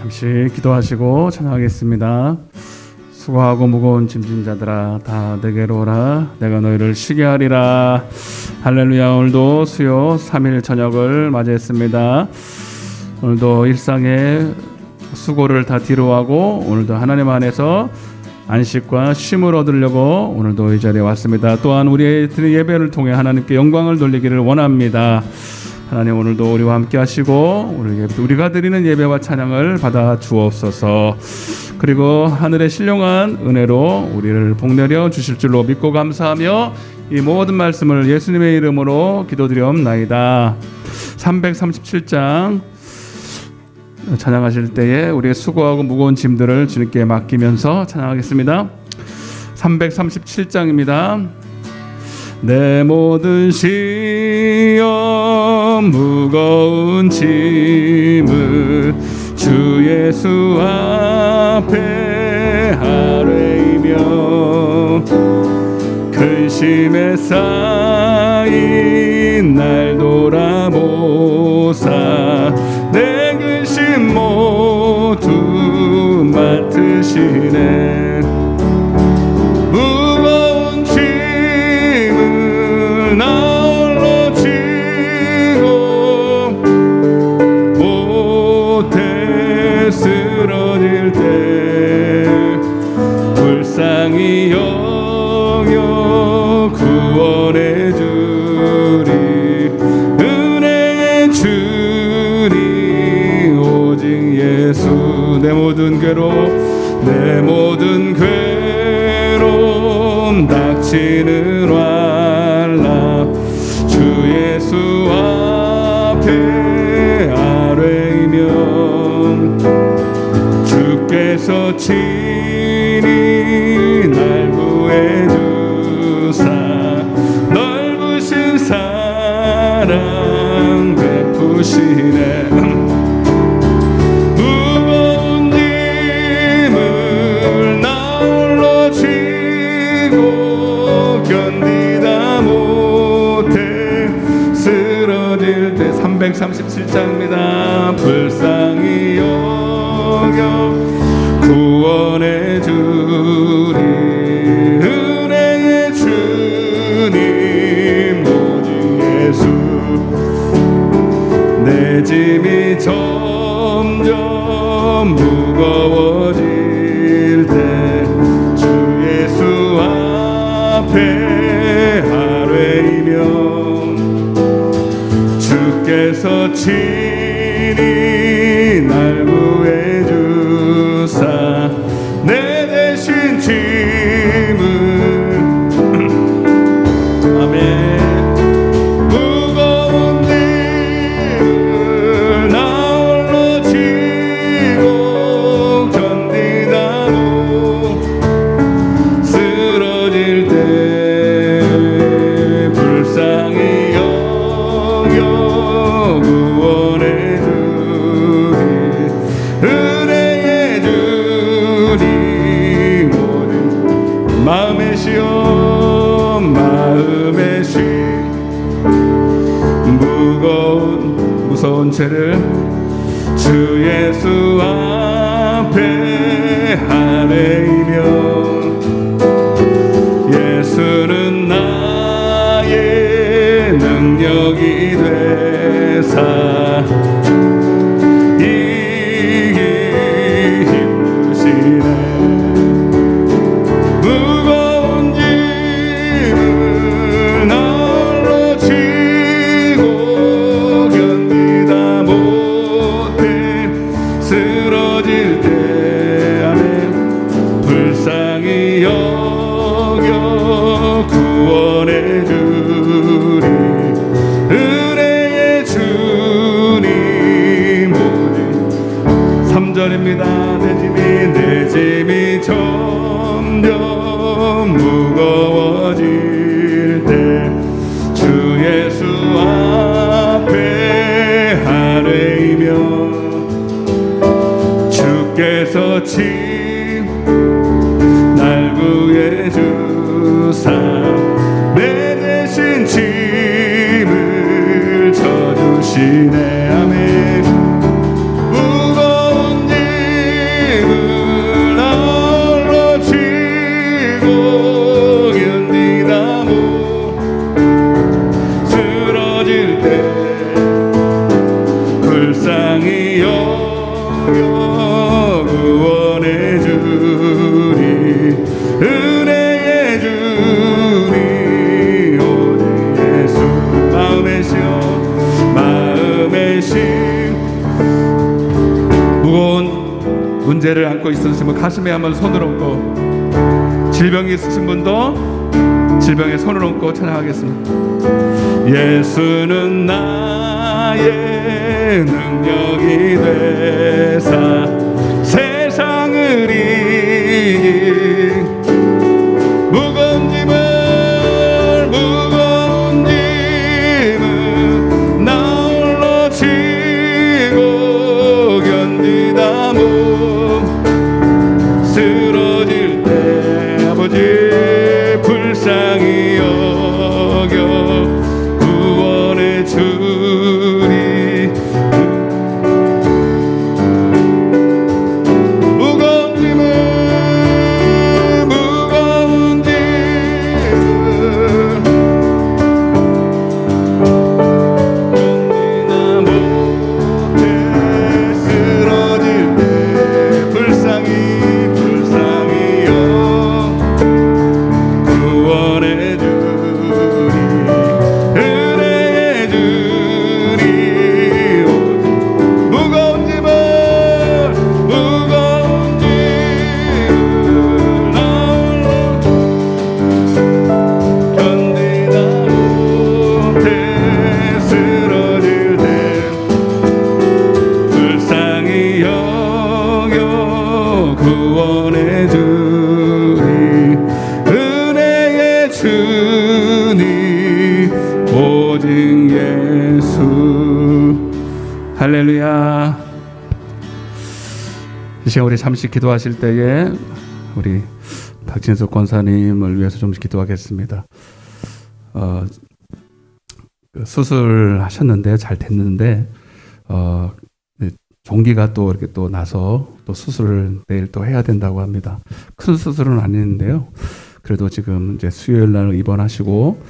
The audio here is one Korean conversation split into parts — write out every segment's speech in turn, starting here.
잠시 기도하시고 찬양하겠습니다. 수고하고 무거운 짐진 자들아 다 내게로 오라 내가 너희를 쉬게 하리라. 할렐루야. 오늘도 수요 3일 저녁을 맞이했습니다. 오늘도 일상의 수고를 다 뒤로하고 오늘도 하나님 안에서 안식과 쉼을 얻으려고 오늘도 이 자리에 왔습니다. 또한 우리의 예배를 통해 하나님께 영광을 돌리기를 원합니다. 하나님 오늘도 우리와 함께 하시고 우리가 드리는 예배와 찬양을 받아 주옵소서. 그리고 하늘의 신령한 은혜로 우리를 복내려 주실 줄로 믿고 감사하며 이 모든 말씀을 예수님의 이름으로 기도드리옵나이다. 337장 찬양하실 때에 우리의 수고하고 무거운 짐들을 주님께 맡기면서 찬양하겠습니다. 337장입니다. 내 모든 시험 무거운 짐을 주 예수 앞에 아뢰이며 근심에 쌓인 날 돌아보사 내 근심 모두 맡으시네. 쓰러질 때 불쌍히 여겨 구원해 주리. 은혜의 주니 오직 예수. 내 모든 괴로움 닥치는 환난 주 예수 앞에 아뢰이며 주께서 친히 날 구해주사 넓으신 사랑 베푸시네. 무거운 짐을 나 홀로 지고 견디다 못해 쓰러질 때 337장입니다. 불쌍히 구원해 주리. 은혜의 주님 오직 예수. 내 짐이 점점 무거워질 때 주 예수 앞에 아뢰이며 주께서 친히 날 구해 주사 내 대신 짐을 아멘. 무거운 짐을 나 홀로 지고 견디다 못 쓰러질 때 불쌍히 여겨 구원해 마음의 시험 마음의 시 무서운 죄를 주 예수 앞에 아뢰이며 예수는 나의 능력이 되사 이기 힘드시네. 쓰러질 때 아멘. 불쌍히 여겨 구원해 주리. 은혜의 주님 오직 3절입니다. 내 짐이 점점 무거워질 때 주 예수 앞에 아뢰이며 주께서 날 구해 주사 내 대신 짐을 져주시네. 아멘. 무거운 짐 불쌍히 여겨 구원해 주리 은혜의 주니 오직 예수 마음의 심 무거운 문제를 안고 있으시면 가슴에 한번 손을 얹고 질병이 있으신 분도 질병에 손을 얹고 찬양하겠습니다. 예수는 나의 능력이 되사 세상을 이긴 무거운 짐을 나 홀로 지고 견디다 못 쓰러질 때 아버지 불쌍히 여겨 구원해 주리 무거운 짐을 견디나 못해 쓰러질 때 불쌍히 구원해 주리 은혜의 주리 무거운 짐을 나 홀로 견디다 못해 쓰러질 때 불쌍히 여겨 구원해 주리 주니 오직 예수 할렐루야. 이 시간 우리 잠시 기도하실 때에 우리 박진숙 권사님을 위해서 좀 기도하겠습니다. 수술하셨는데 잘 됐는데 종기가 또 이렇게 또 나서 또 수술을 내일 또 해야 된다고 합니다. 큰 수술은 아닌데요. 그래도 지금 이제 수요일 날 입원하시고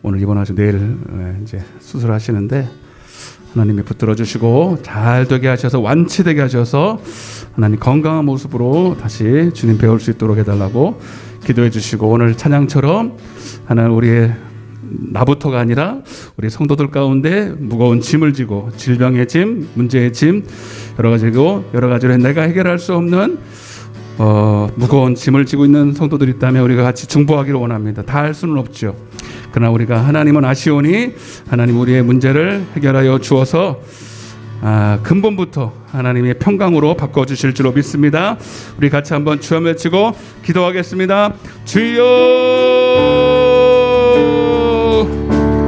오늘 입원하시고 내일 이제 수술하시는데 하나님이 붙들어 주시고 잘 되게 하셔서 완치되게 하셔서 하나님 건강한 모습으로 다시 주님 배울 수 있도록 해달라고 기도해 주시고 오늘 찬양처럼 하나님 우리의 나부터가 아니라 우리 성도들 가운데 무거운 짐을 지고 질병의 짐, 문제의 짐 여러 가지로 내가 해결할 수 없는 무거운 짐을 지고 있는 성도들이 있다면 우리가 같이 중보하기를 원합니다. 다 할 수는 없죠. 그러나 우리가 하나님은 아시오니 하나님 우리의 문제를 해결하여 주어서 근본부터 하나님의 평강으로 바꿔주실 줄로 믿습니다. 우리 같이 한번 주여 외치고 기도하겠습니다. 주여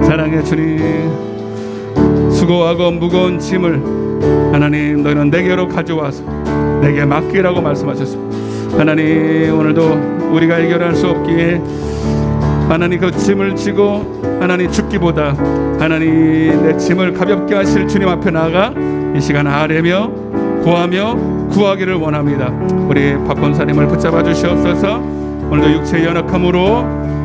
사랑의 주님 수고하고 무거운 짐을 하나님 너희는 내게로 가져와서 내게 맡기라고 말씀하셨습니다. 하나님 오늘도 우리가 해결할 수 없기에 하나님 그 짐을 지고 하나님 죽기보다 하나님 내 짐을 가볍게 하실 주님 앞에 나아가 이 시간 아뢰며 구하며 구하기를 원합니다. 우리 박 권사님을 붙잡아 주시옵소서. 오늘도 육체의 연약함으로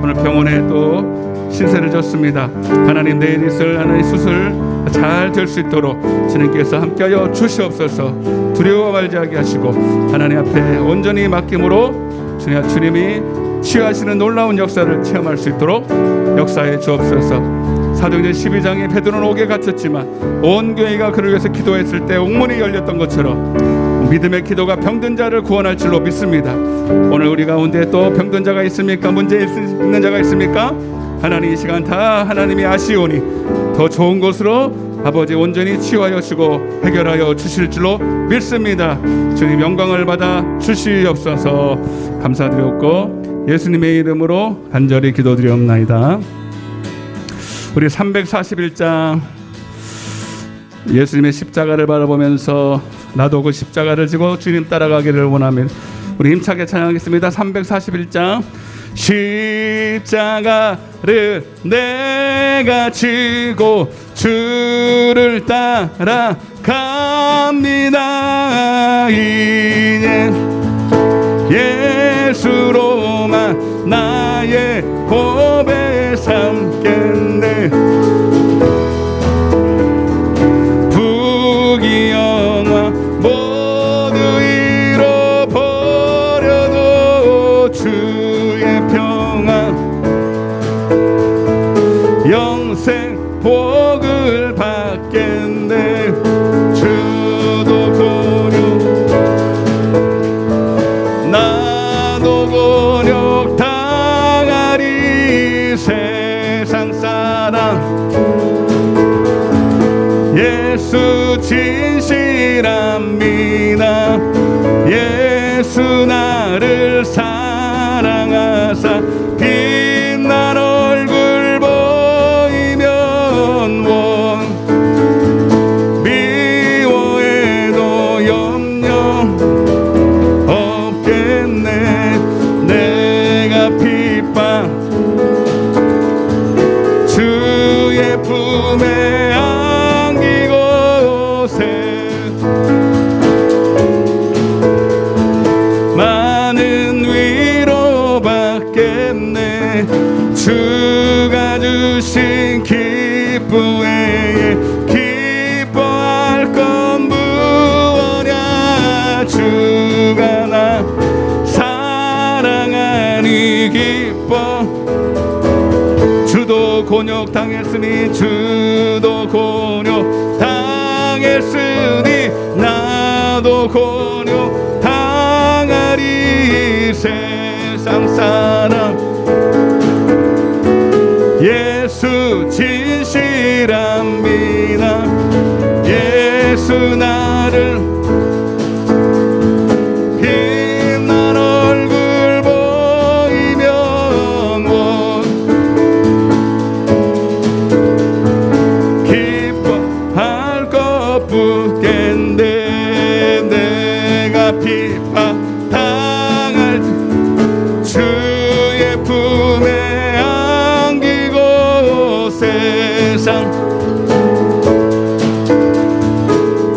오늘 병원에 또 신세를 졌습니다. 하나님 내일 있을 하나님 수술 잘 될 수 있도록 주님께서 함께하여 주시옵소서. 두려워 말지 하게 하시고 하나님 앞에 온전히 맡김으로 주님이 치유하시는 놀라운 역사를 체험할 수 있도록 역사해 주옵소서. 사도행전 12장에 베드로는 옥에 갇혔지만 온 교회가 그를 위해서 기도했을 때 옥문이 열렸던 것처럼 믿음의 기도가 병든 자를 구원할 줄로 믿습니다. 오늘 우리 가운데 또 병든 자가 있습니까? 문제 있는 자가 있습니까? 하나님 이 시간 다 하나님이 아시오니 더 좋은 곳으로 아버지 온전히 치유하여 주고 해결하여 주실 줄로 믿습니다. 주님 영광을 받아 주시옵소서. 감사드렸고 예수님의 이름으로 간절히 기도드리옵나이다. 우리 341장 예수님의 십자가를 바라보면서 나도 그 십자가를 지고 주님 따라가기를 원합니다. 우리 힘차게 찬양하겠습니다. 341장 십자가를 내가 지고 주를 따라갑니다. 이제 예수로만 나의 고백 삼겠네. 부귀 모두 잃어버려도 주의 평안 영생 복을 받겠네. 주도 곤욕 나도 곤욕 당하리. 세상 사람 예수 진실합니다. 예수 나를 사랑하사 빛난 얼굴 보이면 원 미워해도 염려 없겠네. 내가 핍박 주의 품에 안기고세 많은 위로 받겠네. 주가 주신 기쁨 외에 기뻐할 건 무엇냐. 주가 나 사랑하니 기뻐. 주도 곤욕 당했으니 주도 곤욕 당했으니 나도 곤욕 당하리. 세상 사람 예수 진실합니다. 예수 나를 빛난 얼굴 보이면 원 기뻐할 것 뿐인데 내가 핍박 당할 주의 품에 안기고 세상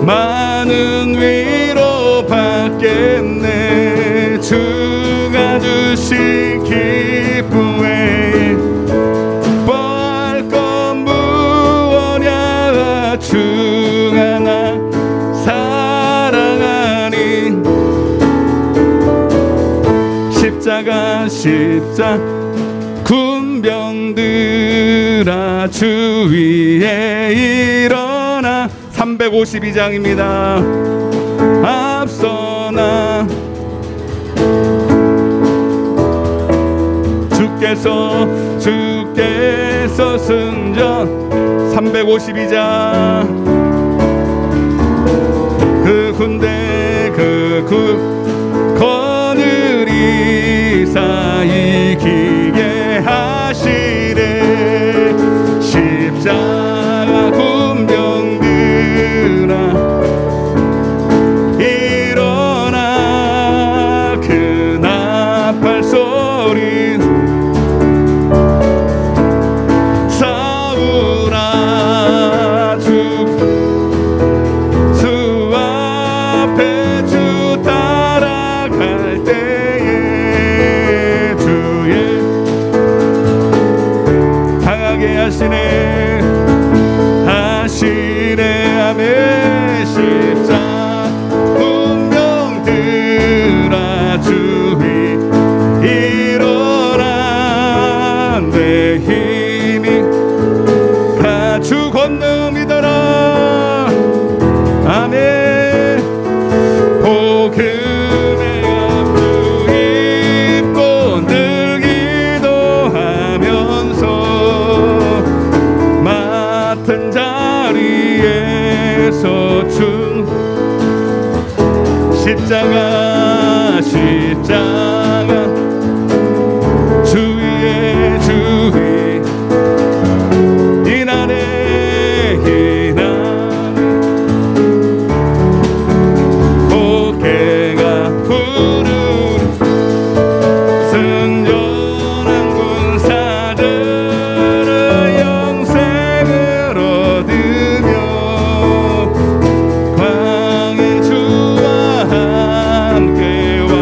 많은 위로 받겠네. 주가 주신 기쁨 외에 뻔할 건 무엇냐. 주가 나 사랑하니 십자가 군병들아 주 위에 일어나. 352장입니다. 앞서나 주께서 승전. 352장 그 군대 거느리사 이기게 하시래. 십자가 군병들아 일어나. 그 나팔 소리 싸우라. 주 앞에 주 따라갈 때에 주의 강하게 하시네 아멘. 십자가 군병들아 주 위 일어나. 내 힘이 주 권능 믿어라. 아멘. 복음의 앞주 입고 늘 기도하면서 맡은 자리에서 주 십자가 주위에 주위 이날에 복해가 부르는 승전한 군사들의 영생을 얻으며 광인 주와 함께 왕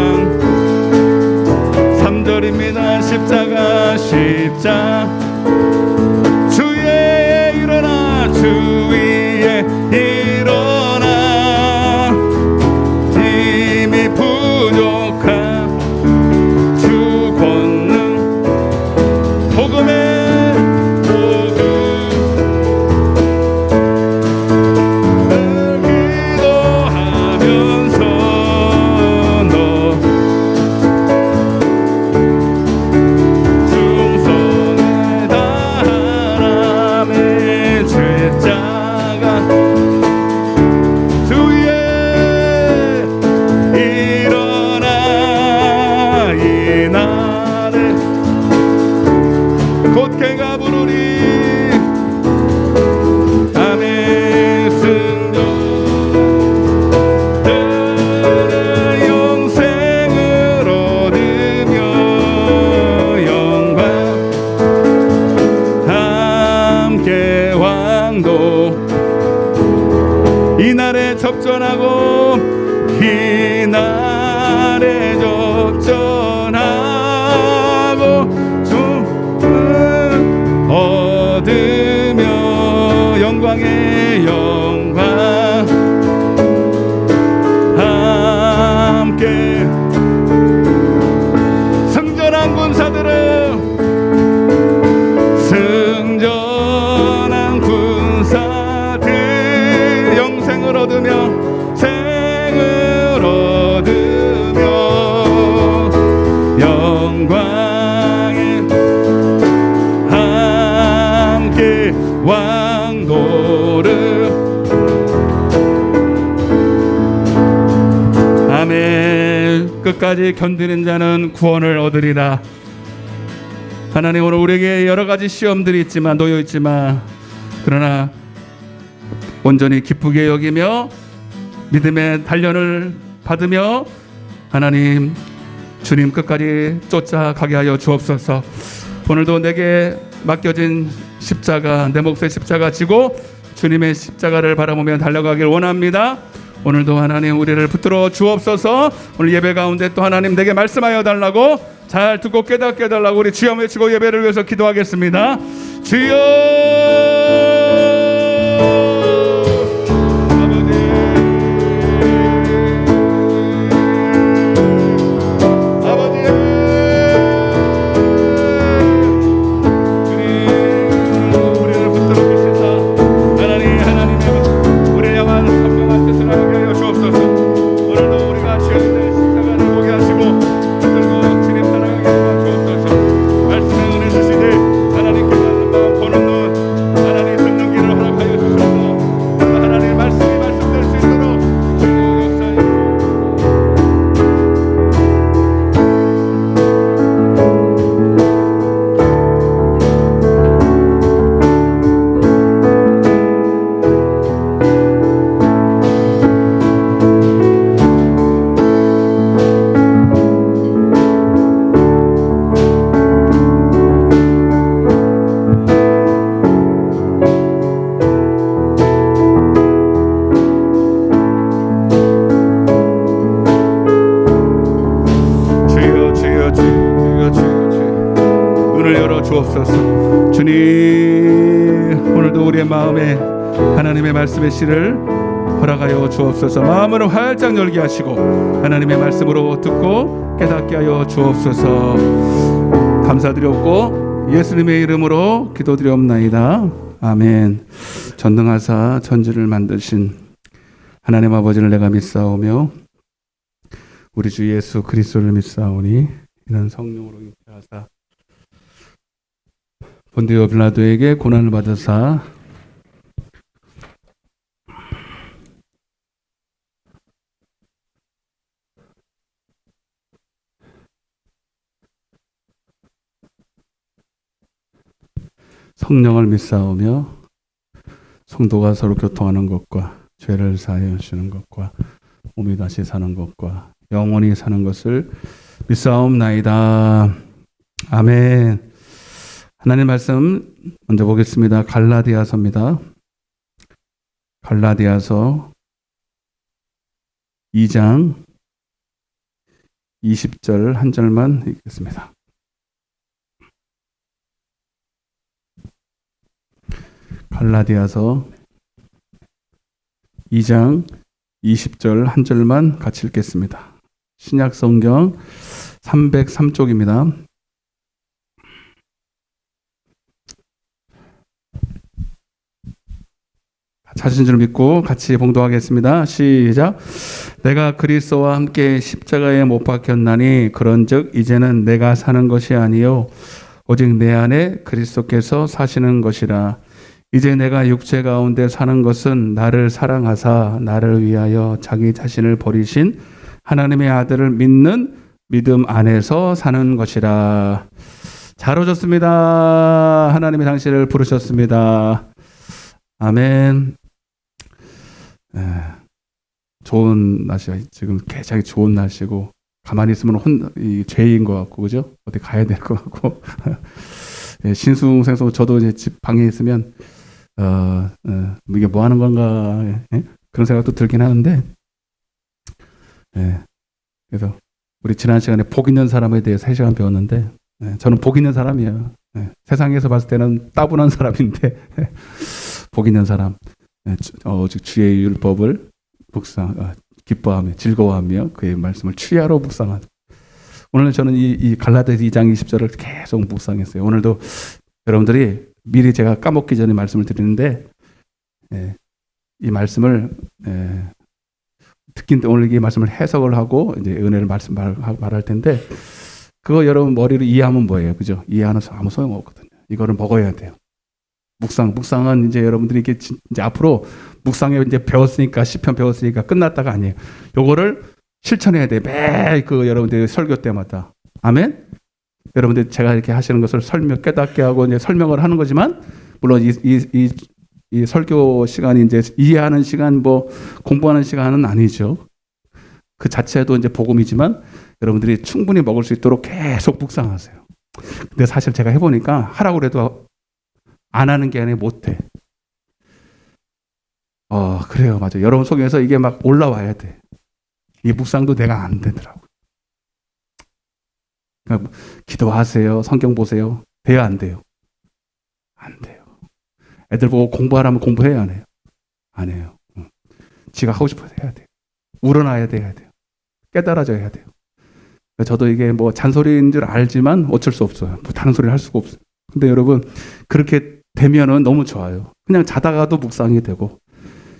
이날에 적전하고 이날에 적전하고 주를 얻으며 영광의 영광 함께 승전한 군사들은 승전한 군사들 영생을 얻으며 생을 얻으며 영광에 함께 왕도를 아멘. 끝까지 견디는 자는 구원을 얻으리라. 하나님, 오늘 우리에게 여러 가지 시험들이 있지만 놓여 있지만 그러나 온전히 기쁘게 여기며 믿음의 단련을 받으며 하나님 주님 끝까지 쫓아가게 하여 주옵소서. 오늘도 내게 맡겨진 십자가, 내 몫의 십자가 지고 주님의 십자가를 바라보며 달려가길 원합니다. 오늘도 하나님 우리를 붙들어 주옵소서. 오늘 예배 가운데 또 하나님 내게 말씀하여 달라고, 잘 듣고 깨닫게 해달라고 우리 주여 외치고 예배를 위해서 기도하겠습니다. 주여 주옵소서. 주님, 오늘도 우리의 마음에 하나님의 말씀의 씨를 허락하여 주옵소서. 마음을 활짝 열게 하시고 하나님의 말씀으로 듣고 깨닫게 하여 주옵소서. 감사드렸고 예수님의 이름으로 기도드리옵나이다. 아멘. 전능하사 천지를 만드신 하나님 아버지를 내가 믿사오며 우리 주 예수 그리스도를 믿사오니 이는 성령으로 잉태하사 본디오 빌라도에게 고난을 받으사 성령을 믿사오며 성도가 서로 교통하는 것과 죄를 사하여 주시는 것과 몸이 다시 사는 것과 영원히 사는 것을 믿사옵나이다. 아멘. 하나님 말씀 먼저 보겠습니다. 갈라디아서입니다. 갈라디아서 2장 20절 한 절만 읽겠습니다. 갈라디아서 2장 20절 한 절만 같이 읽겠습니다. 신약 성경 303쪽입니다. 같이 찾으신 줄 믿고 같이 봉독하겠습니다. 시작. 내가 그리스도와 함께 십자가에 못 박혔나니 그런즉 이제는 내가 사는 것이 아니요 오직 내 안에 그리스도께서 사시는 것이라. 이제 내가 육체 가운데 사는 것은 나를 사랑하사 나를 위하여 자기 자신을 버리신 하나님의 아들을 믿는 믿음 안에서 사는 것이라. 잘 오셨습니다. 하나님이 당신을 부르셨습니다. 아멘. 좋은 날씨가 지금 굉장히 좋은 날씨고 가만히 있으면 죄인 것 같고 그죠? 어디 가야 될 것 같고 신숭생숭 저도 이제 집 방에 있으면 이게 뭐 하는 건가 그런 생각도 들긴 하는데 그래서 우리 지난 시간에 복 있는 사람에 대해서 3시간 배웠는데 저는 복 있는 사람이에요. 세상에서 봤을 때는 따분한 사람인데 복 있는 사람 오직 주의 율법을 기뻐하며 즐거워하며 그의 말씀을 취하러 묵상하다. 오늘 저는 이 갈라디아서 2장 20절을 계속 묵상했어요. 오늘도 여러분들이 미리 제가 까먹기 전에 말씀을 드리는데 이 말씀을 듣긴 오늘 이 말씀을 해석을 하고 이제 은혜를 말할 텐데 그거 여러분 머리로 이해하면 뭐예요, 그죠? 이해하는 아무 소용 없거든요. 이거를 먹어야 돼요. 묵상은 이제 여러분들이 이게 이제 앞으로 묵상에 이제 배웠으니까 시편 배웠으니까 끝났다가 아니에요. 요거를 실천해야 돼. 매일 여러분들 설교 때마다. 아멘. 여러분들 제가 이렇게 하시는 것을 깨닫게 하고 이제 설명을 하는 거지만 물론 이 설교 시간이 이제 이해하는 시간 뭐 공부하는 시간은 아니죠. 그 자체도 이제 복음이지만 여러분들이 충분히 먹을 수 있도록 계속 묵상하세요. 근데 사실 제가 해보니까 하라고 그래도 안 하는 게 아니라 못해. 그래요. 맞아요. 여러분 속에서 이게 막 올라와야 돼. 이 묵상도 내가 안 되더라고. 그러니까 기도하세요. 성경 보세요. 돼요, 안 돼요? 안 돼요. 애들 보고 공부하라면 공부해야 안 해요? 안 해요. 지가 하고 싶어서 해야 돼요. 우러나야 돼야 돼요. 깨달아져야 돼요. 저도 이게 뭐 잔소리인 줄 알지만 어쩔 수 없어요. 뭐 다른 소리를 할 수가 없어요. 근데 여러분 그렇게 되면은 너무 좋아요. 그냥 자다가도 묵상이 되고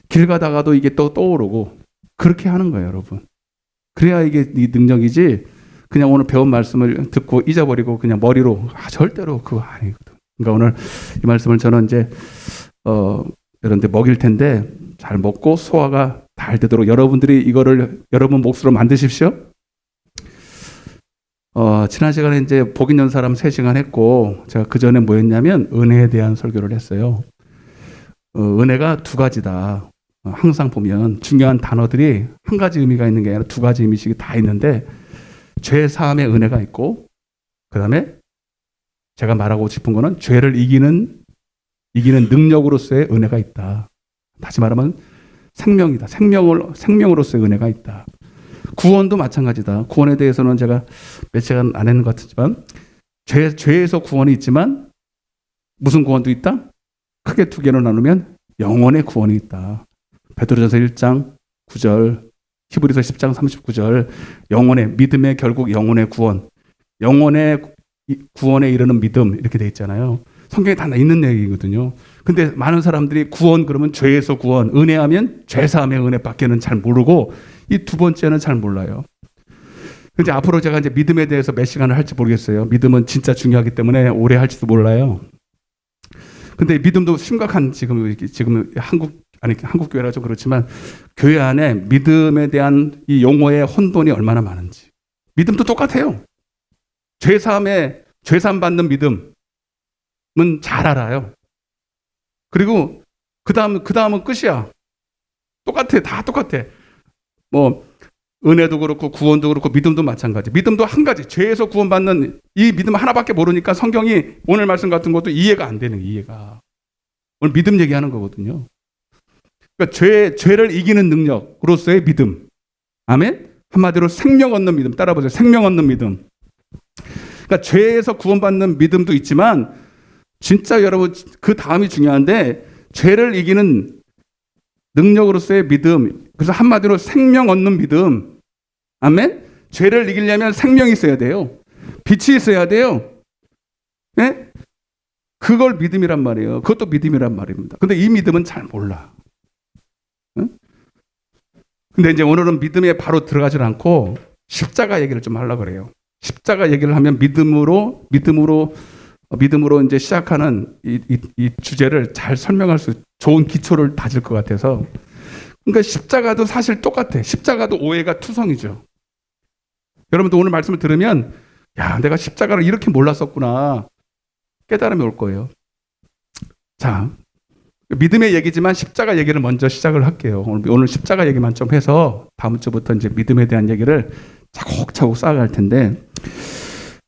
길 가다가도 이게 또 떠오르고 그렇게 하는 거예요, 여러분. 그래야 이게 이 능력이지 그냥 오늘 배운 말씀을 듣고 잊어버리고 그냥 머리로 절대로 그거 아니거든. 그러니까 오늘 이 말씀을 저는 이제 여러분들 먹일 텐데 잘 먹고 소화가 잘 되도록 여러분들이 이거를 여러분 몫으로 만드십시오. 지난 시간에 이제 복 있는 사람 3시간 했고 제가 그 전에 뭐 했냐면 은혜에 대한 설교를 했어요. 은혜가 2가지다. 항상 보면 중요한 단어들이 한 가지 의미가 있는 게 아니라 2가지 의미씩이 다 있는데 죄 사함의 은혜가 있고 그 다음에 제가 말하고 싶은 거는 죄를 이기는 능력으로서의 은혜가 있다. 다시 말하면 생명이다. 생명으로서의 은혜가 있다. 구원도 마찬가지다. 구원에 대해서는 제가 몇 시간 안 했는 것 같지만 죄에서 구원이 있지만 무슨 구원도 있다? 크게 2개로 나누면 영혼의 구원이 있다. 베드로전서 1장 9절, 히브리서 10장 39절, 믿음의 결국 영혼의 구원, 영혼의 구원에 이르는 믿음 이렇게 돼 있잖아요. 성경에 다 있는 얘기거든요. 근데 많은 사람들이 구원 그러면 죄에서 구원, 은혜하면 죄사함의 은혜밖에는 잘 모르고 이 2번째는 잘 몰라요. 근데 앞으로 제가 이제 믿음에 대해서 몇 시간을 할지 모르겠어요. 믿음은 진짜 중요하기 때문에 오래 할지도 몰라요. 근데 믿음도 심각한 지금 한국 교회라 좀 그렇지만 교회 안에 믿음에 대한 이 용어의 혼돈이 얼마나 많은지. 믿음도 똑같아요. 죄사함 받는 믿음은 잘 알아요. 그리고 그 다음은 끝이야. 다 똑같아. 뭐 은혜도 그렇고 구원도 그렇고 믿음도 마찬가지. 믿음도 한 가지. 죄에서 구원받는 이 믿음 하나밖에 모르니까 성경이 오늘 말씀 같은 것도 이해가 안 되는 이해가. 오늘 믿음 얘기하는 거거든요. 그러니까 죄를 이기는 능력으로서의 믿음. 아멘? 한마디로 생명 얻는 믿음. 따라 보세요. 생명 얻는 믿음. 그러니까 죄에서 구원받는 믿음도 있지만 진짜 여러분 그 다음이 중요한데 죄를 이기는 능력으로서의 믿음. 그래서 한마디로 생명 얻는 믿음. 아멘? 죄를 이기려면 생명이 있어야 돼요. 빛이 있어야 돼요. 네? 그걸 믿음이란 말이에요. 그것도 믿음이란 말입니다. 근데 이 믿음은 잘 몰라. 근데 이제 오늘은 믿음에 바로 들어가질 않고 십자가 얘기를 좀 하려고 그래요. 십자가 얘기를 하면 믿음으로 이제 시작하는 이 주제를 잘 설명할 수 좋은 기초를 다질 것 같아서. 그러니까 십자가도 사실 똑같아. 십자가도 오해가 투성이죠. 여러분도 오늘 말씀을 들으면 야, 내가 십자가를 이렇게 몰랐었구나 깨달음이 올 거예요. 자, 믿음의 얘기지만 십자가 얘기를 먼저 시작을 할게요. 오늘 십자가 얘기만 좀 해서 다음 주부터 이제 믿음에 대한 얘기를 차곡차곡 쌓아갈 텐데,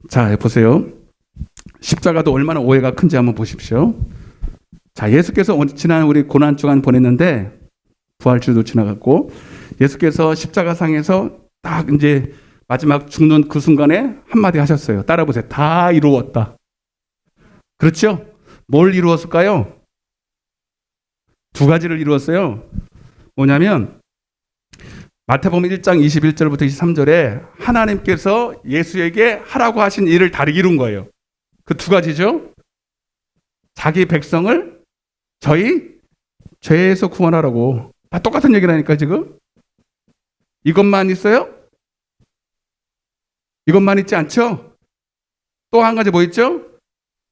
자, 보세요. 십자가도 얼마나 오해가 큰지 한번 보십시오. 자, 예수께서 지난 우리 고난 주간 보냈는데 부활주도 지나갔고, 예수께서 십자가상에서 딱 이제 마지막 죽는 그 순간에 한마디 하셨어요. 따라 보세요. 다 이루었다. 그렇죠? 뭘 이루었을까요? 두 가지를 이루었어요. 뭐냐면 마태복음 1장 21절부터 23절에 하나님께서 예수에게 하라고 하신 일을 다 이룬 거예요. 그 두 가지죠. 자기 백성을 저희 죄에서 구원하라고. 다 똑같은 얘기라니까 지금. 이것만 있어요? 이것만 있지 않죠? 또 한 가지 뭐 있죠?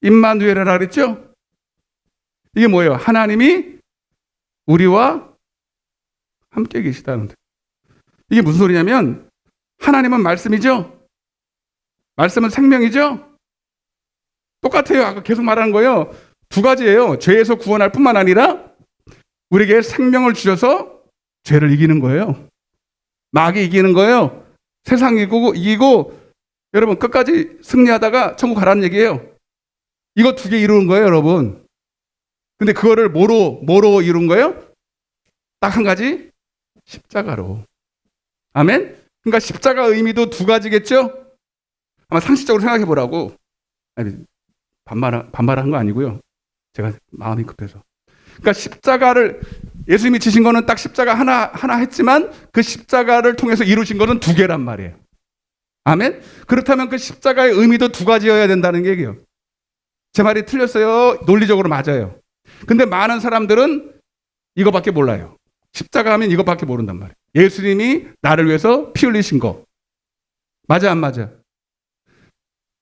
임마누엘이라 그랬죠? 이게 뭐예요? 하나님이 우리와 함께 계시다는데. 이게 무슨 소리냐면 하나님은 말씀이죠? 말씀은 생명이죠? 똑같아요. 아까 계속 말하는 거예요. 두 가지예요. 죄에서 구원할 뿐만 아니라 우리에게 생명을 주셔서 죄를 이기는 거예요. 마귀 이기는 거예요. 세상 이기고 여러분 끝까지 승리하다가 천국 가라는 얘기예요. 이거 두 개 이루는 거예요, 여러분. 근데 그거를 뭐로 이룬 거예요? 딱 한 가지, 십자가로. 아멘? 그러니까 십자가 의미도 두 가지겠죠? 아마 상식적으로 생각해 보라고. 아니, 반말한 거 아니고요. 제가 마음이 급해서. 그러니까 십자가를 예수님이 지신 거는 딱 십자가 하나 했지만 그 십자가를 통해서 이루신 거는 두 개란 말이에요. 아멘? 그렇다면 그 십자가의 의미도 두 가지여야 된다는 얘기예요. 제 말이 틀렸어요? 논리적으로 맞아요. 근데 많은 사람들은 이거밖에 몰라요. 십자가 하면 이거밖에 모른단 말이에요. 예수님이 나를 위해서 피 흘리신 거. 맞아, 안 맞아?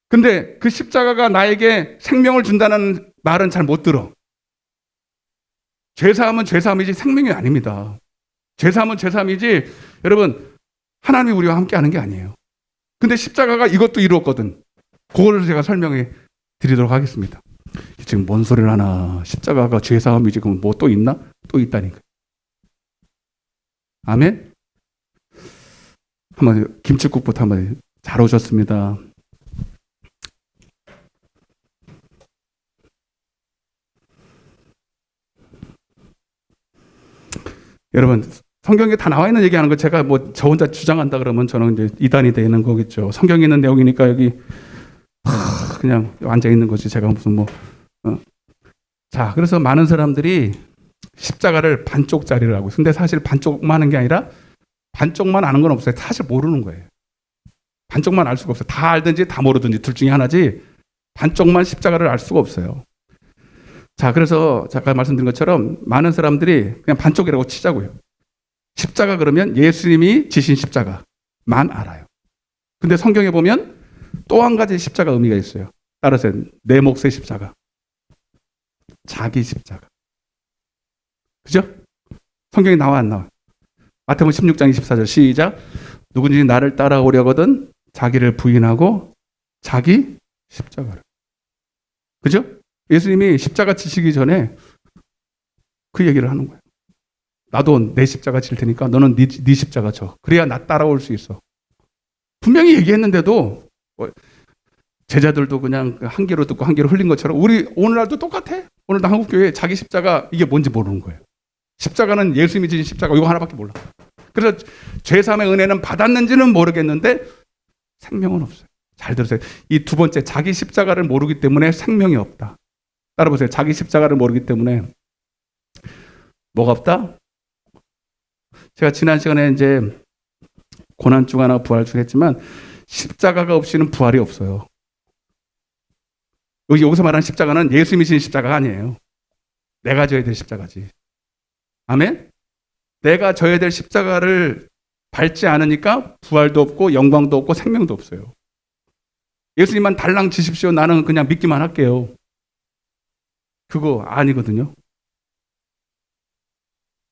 근데 그 십자가가 나에게 생명을 준다는 말은 잘 못 들어. 죄사함은 죄사함이지 생명이 아닙니다. 죄사함은 죄사함이지, 여러분, 하나님이 우리와 함께 하는 게 아니에요. 근데 십자가가 이것도 이루었거든. 그거를 제가 설명해 드리도록 하겠습니다. 지금 뭔 소리를 하나. 십자가가 죄사함이지 그럼 뭐 또 있나? 또 있다니까. 아멘? 한번 김치국부터 한번 잘 오셨습니다. 여러분, 성경에 다 나와 있는 얘기하는 거 제가 뭐 저 혼자 주장한다 그러면 저는 이제 이단이 되는 거겠죠. 성경에 있는 내용이니까 여기 그냥 앉아 있는 거지. 제가 무슨 뭐. 자, 그래서 많은 사람들이 십자가를 반쪽짜리를 하고, 근데 사실 반쪽만 하는 게 아니라 반쪽만 아는 건 없어요. 사실 모르는 거예요. 반쪽만 알 수가 없어요. 다 알든지 다 모르든지 둘 중에 하나지 반쪽만 십자가를 알 수가 없어요. 자, 그래서 잠깐 말씀드린 것처럼 많은 사람들이 그냥 반쪽이라고 치자고요. 십자가 그러면 예수님이 지신 십자가만 알아요. 근데 성경에 보면 또 한 가지 십자가 의미가 있어요. 따라서 내 몫의 십자가. 자기 십자가. 그죠? 성경에 나와 안 나와? 마태복음 16장 24절 시작. 누구든지 나를 따라오려거든 자기를 부인하고 자기 십자가를. 그죠? 예수님이 십자가 지시기 전에 그 얘기를 하는 거예요. 나도 내 십자가 질 테니까 너는 네 십자가 져. 그래야 나 따라올 수 있어. 분명히 얘기했는데도 제자들도 그냥 한 귀로 듣고 한 귀로 흘린 것처럼 우리 오늘날도 똑같아. 오늘도 한국교회 자기 십자가 이게 뭔지 모르는 거예요. 십자가는 예수님이 지신 십자가 이거 하나밖에 몰라. 그래서 죄사함의 은혜는 받았는지는 모르겠는데 생명은 없어요. 잘 들으세요. 이 두 번째 자기 십자가를 모르기 때문에 생명이 없다. 따라보세요. 자기 십자가를 모르기 때문에 뭐가 없다? 제가 지난 시간에 이제 고난주간하고 부활주 했지만 십자가가 없이는 부활이 없어요. 여기서 말하는 십자가는 예수님이 지신 십자가가 아니에요. 내가 져야 될 십자가지. 아멘? 내가 져야 될 십자가를 밟지 않으니까 부활도 없고 영광도 없고 생명도 없어요. 예수님만 달랑 지십시오. 나는 그냥 믿기만 할게요. 그거 아니거든요.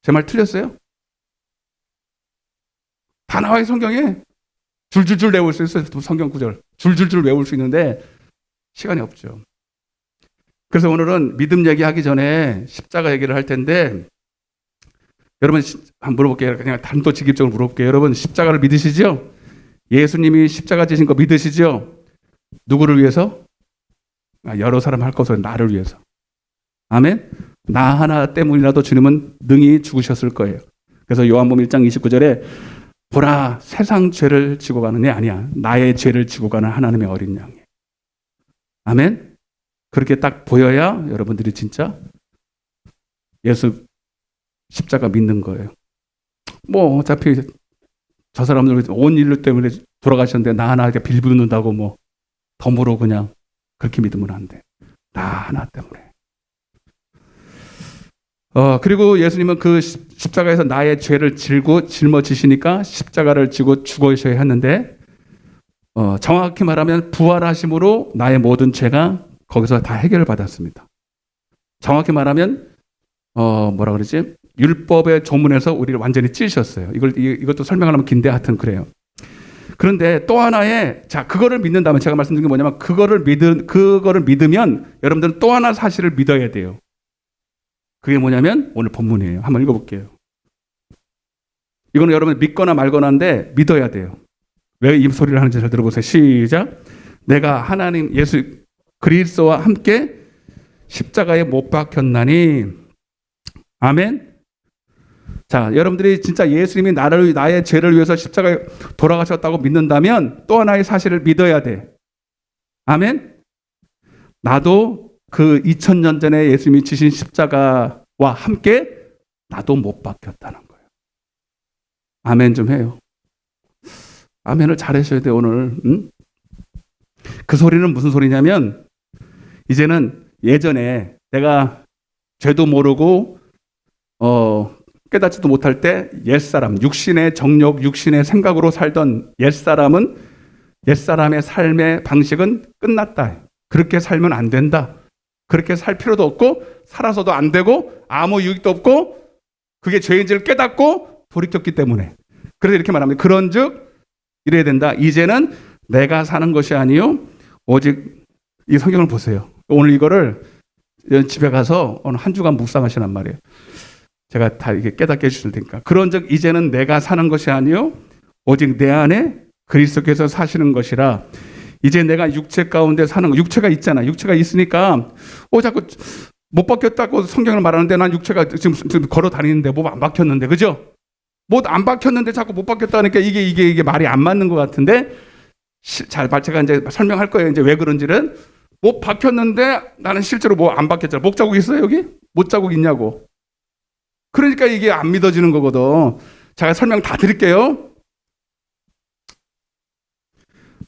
제 말 틀렸어요? 다 나와요, 성경에. 줄줄줄 외울 수 있어요. 성경 구절. 줄줄줄 외울 수 있는데 시간이 없죠. 그래서 오늘은 믿음 얘기하기 전에 십자가 얘기를 할 텐데, 여러분 한번 물어볼게요. 그냥 단도직입적으로 물어볼게요. 여러분 십자가를 믿으시죠? 예수님이 십자가 지신 거 믿으시죠? 누구를 위해서? 여러 사람 할 것은 나를 위해서. 아멘? 나 하나 때문이라도 주님은 능히 죽으셨을 거예요. 그래서 요한복음 1장 29절에 보라, 세상 죄를 지고 가는 애 아니야. 나의 죄를 지고 가는 하나님의 어린 양이에요. 아멘? 그렇게 딱 보여야 여러분들이 진짜 예수 십자가 믿는 거예요. 뭐 어차피 저 사람들 온 인류 때문에 돌아가셨는데 나 하나 이렇게 빌붙는다고 뭐 덤으로 그냥 그렇게 믿으면 안 돼. 나 하나 때문에. 그리고 예수님은 그 십자가에서 나의 죄를 짊어지시니까 십자가를 지고 죽으셔야 했는데, 정확히 말하면 부활하심으로 나의 모든 죄가 거기서 다 해결을 받았습니다. 정확히 말하면 뭐라 그러지? 율법의 조문에서 우리를 완전히 찢으셨어요. 이것도 설명하려면 긴데 하여튼 그래요. 그런데 또 하나의, 자, 그거를 믿는다면, 제가 말씀드린 게 뭐냐면, 그거를 믿으면 여러분들은 또 하나 사실을 믿어야 돼요. 그게 뭐냐면 오늘 본문이에요. 한번 읽어볼게요. 이거는 여러분 믿거나 말거나인데 믿어야 돼요. 왜 이 소리를 하는지 잘 들어보세요. 시작. 내가 하나님 예수 그리스도와 함께 십자가에 못 박혔나니. 아멘. 자, 여러분들이 진짜 예수님이 나의 죄를 위해서 십자가에 돌아가셨다고 믿는다면 또 하나의 사실을 믿어야 돼. 아멘. 나도 그 2000년 전에 예수님이 지신 십자가와 함께 나도 못 박혔다는 거예요. 아멘 좀 해요. 아멘을 잘하셔야 돼요, 오늘. 응? 그 소리는 무슨 소리냐면, 이제는 예전에 내가 죄도 모르고 깨닫지도 못할 때 옛사람, 육신의 정욕, 육신의 생각으로 살던 옛사람의 삶의 방식은 끝났다. 그렇게 살면 안 된다. 그렇게 살 필요도 없고 살아서도 안 되고 아무 유익도 없고 그게 죄인지를 깨닫고 돌이켰기 때문에. 그래서 이렇게 말합니다. 그런즉 이래야 된다. 이제는 내가 사는 것이 아니요 오직 이 성경을 보세요. 오늘 이거를 집에 가서 오늘 한 주간 묵상하시란 말이에요. 제가 다 이게 깨닫게 해주실 테니까. 그런즉 이제는 내가 사는 것이 아니요 오직 내 안에 그리스도께서 사시는 것이라. 이제 내가 육체 가운데 사는 거, 육체가 있잖아. 육체가 있으니까 자꾸 못 박혔다고 성경을 말하는데 난 육체가 지금 걸어 다니는데 뭐 안 박혔는데, 그죠? 뭐 안 박혔는데 자꾸 못 박혔다니까 이게 말이 안 맞는 것 같은데, 제가 이제 설명할 거예요. 이제 왜 그런지는. 못 박혔는데 나는 실제로 뭐 안 박혔잖아. 목 자국 있어요 여기? 못 자국 있냐고. 그러니까 이게 안 믿어지는 거거든. 제가 설명 다 드릴게요.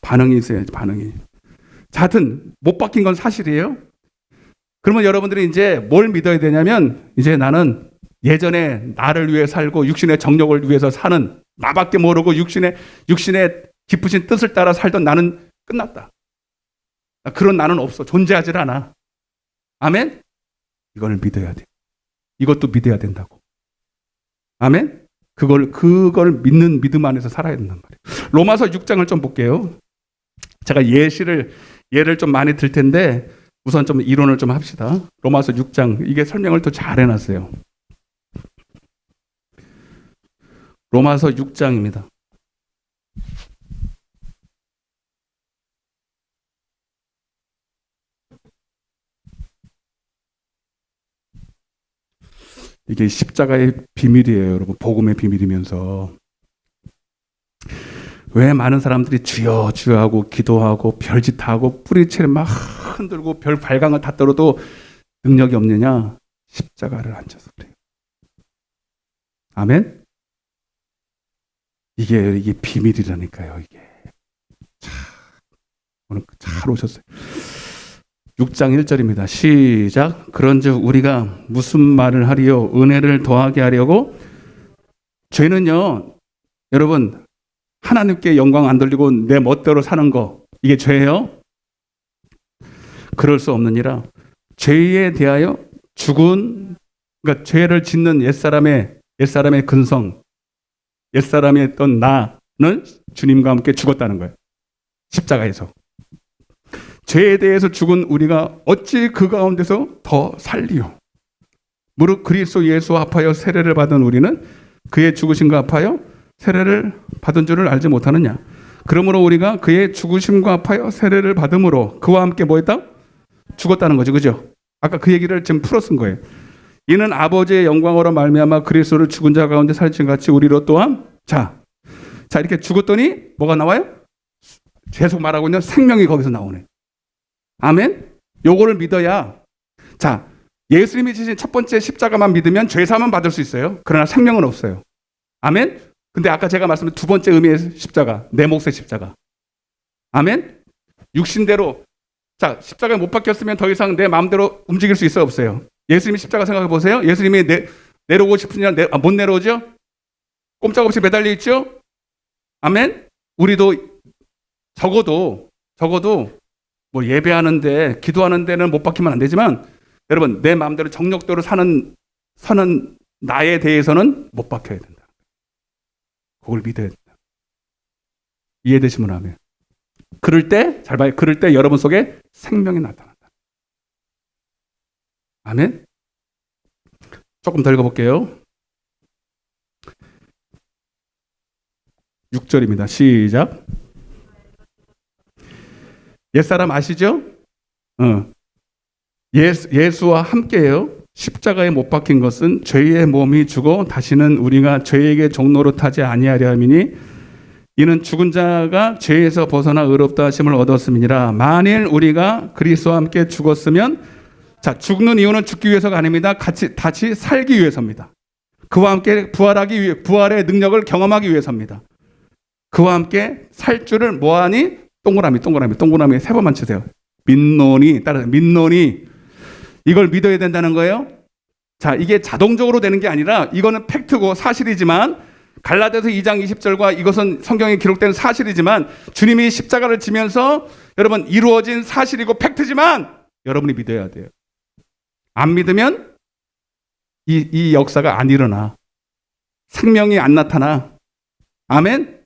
반응이 있어야지, 반응이. 자, 하여튼 못 박힌 건 사실이에요. 그러면 여러분들이 이제 뭘 믿어야 되냐면, 이제 나는 예전에 나를 위해 살고 육신의 정욕을 위해서 사는, 나밖에 모르고 육신의 깊으신 뜻을 따라 살던 나는 끝났다. 그런 나는 없어. 존재하질 않아. 아멘? 이걸 믿어야 돼. 이것도 믿어야 된다고. 아멘? 그걸 믿는 믿음 안에서 살아야 된단 말이에요. 로마서 6장을 좀 볼게요. 제가 예를 좀 많이 들 텐데 우선 좀 이론을 좀 합시다. 로마서 6장, 이게 설명을 또 잘 해놨어요. 로마서 6장입니다. 이게 십자가의 비밀이에요, 여러분. 복음의 비밀이면서. 왜 많은 사람들이 주여 주여 하고 기도하고 별짓하고 뿌리채를 막 흔들고 별 발광을 다 떨어도 능력이 없느냐? 십자가를 앉아서 그래요. 아멘? 이게 비밀이라니까요, 이게. 오늘 잘 오셨어요. 6장 1절입니다. 시작. 그런즉 우리가 무슨 말을 하리요? 은혜를 더하게 하려고 죄는요, 여러분, 하나님께 영광 안 돌리고 내 멋대로 사는 거, 이게 죄예요? 그럴 수 없느니라. 죄에 대하여 죽은, 그러니까 죄를 짓는 옛사람의 근성, 옛사람의 어떤 나는 주님과 함께 죽었다는 거예요. 십자가에서. 죄에 대해서 죽은 우리가 어찌 그 가운데서 더 살리요. 무릇 그리스도 예수 합하여 세례를 받은 우리는 그의 죽으심과 합하여 세례를 받은 줄을 알지 못하느냐. 그러므로 우리가 그의 죽으심과 합하여 세례를 받음으로 그와 함께 뭐 했다? 죽었다는 거죠. 그죠? 아까 그 얘기를 지금 풀어 쓴 거예요. 이는 아버지의 영광으로 말미암아 그리스도를 죽은 자 가운데 살리신 같이 우리로 또한 자 이렇게 죽었더니 뭐가 나와요? 계속 말하고 있는 생명이 거기서 나오네. 아멘? 요거를 믿어야, 자, 예수님이 지신 첫 번째 십자가만 믿으면 죄사함은 받을 수 있어요. 그러나 생명은 없어요. 아멘? 근데 아까 제가 말씀드린 두 번째 의미의 십자가, 내 몫의 십자가. 아멘? 육신대로, 자, 십자가에 못 박혔으면 더 이상 내 마음대로 움직일 수 있어요, 없어요? 예수님이 십자가 생각해 보세요. 예수님이 내려오고 싶으냐, 못 내려오죠? 꼼짝없이 매달려 있죠? 아멘? 우리도 적어도 뭐 예배하는데, 기도하는 데는 못 박히면 안 되지만, 여러분, 내 마음대로 정력대로 사는 나에 대해서는 못 박혀야 된다. 그걸 믿어야 된다. 이해되시면 하면. 그럴 때, 잘 봐요. 그럴 때 여러분 속에 생명이 나타난다. 아멘? 조금 더 읽어볼게요. 6절입니다. 시작. 옛사람 아시죠? 예수와 함께요. 십자가에 못 박힌 것은 죄의 몸이 죽어 다시는 우리가 죄에게 종로로 타지 아니하려 함이니 이는 죽은 자가 죄에서 벗어나 의롭다 하심을 얻었음이니라. 만일 우리가 그리스도와 함께 죽었으면, 자, 죽는 이유는 죽기 위해서가 아닙니다. 다시 살기 위해서입니다. 그와 함께 부활하기 위해, 부활의 능력을 경험하기 위해서입니다. 그와 함께 살 줄을 뭐하니? 동그라미 세 번만 치세요. 민노니, 따라서 민노니. 이걸 믿어야 된다는 거예요. 자, 이게 자동적으로 되는 게 아니라 이거는 팩트고 사실이지만, 갈라디아서 2장 20절과 이것은 성경에 기록된 사실이지만, 주님이 십자가를 지면서 여러분 이루어진 사실이고 팩트지만 여러분이 믿어야 돼요. 안 믿으면 이 역사가 안 일어나. 생명이 안 나타나. 아멘?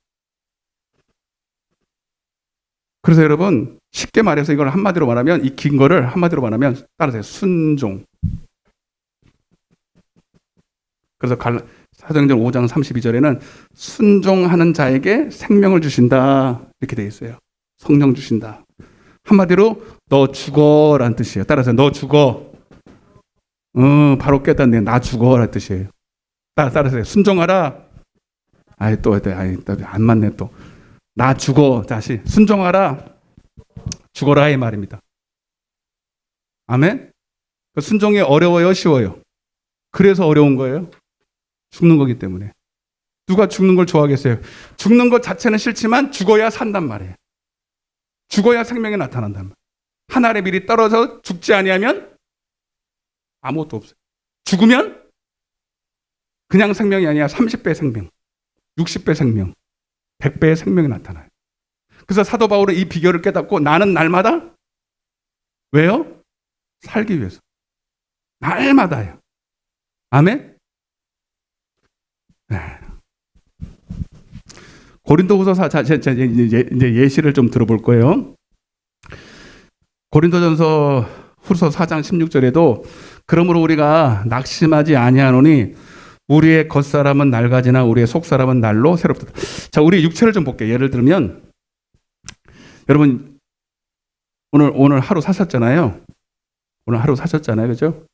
그래서 여러분, 쉽게 말해서 이걸 한마디로 말하면, 이 긴 거를 한마디로 말하면, 따라서 순종. 그래서 사도행전 5장 32절에는 순종하는 자에게 생명을 주신다. 이렇게 되어 있어요. 성령 주신다. 한마디로 너 죽어라는 뜻이에요. 따라서 너 죽어. 바로 깨닫네. 나 죽어라는 뜻이에요. 따라서 순종하라. 또 안 맞네 또. 나 죽어. 다시 순종하라. 죽어라 이 말입니다. 아멘? 순종이 어려워요, 쉬워요? 그래서 어려운 거예요. 죽는 거기 때문에. 누가 죽는 걸 좋아하겠어요? 죽는 것 자체는 싫지만 죽어야 산단 말이에요. 죽어야 생명이 나타난단 말이에요. 한 알의 밀이 떨어져 죽지 아니하면 아무것도 없어요. 죽으면 그냥 생명이 아니라 30배 생명, 60배 생명, 100배의 생명이 나타나요. 그래서 사도 바울은 이 비결을 깨닫고 나는 날마다, 왜요? 살기 위해서. 날마다요. 아멘? 네. 고린도후서 이제 예시를 좀 들어볼 거예요. 고린도전서 후서 4장 16절에도 그러므로 우리가 낙심하지 아니하노니 우리의 겉사람은 낡아지나 우리의 속사람은 날로 새롭다. 자, 우리 육체를 좀 볼게요. 예를 들면 여러분 오늘 하루 사셨잖아요. 그죠?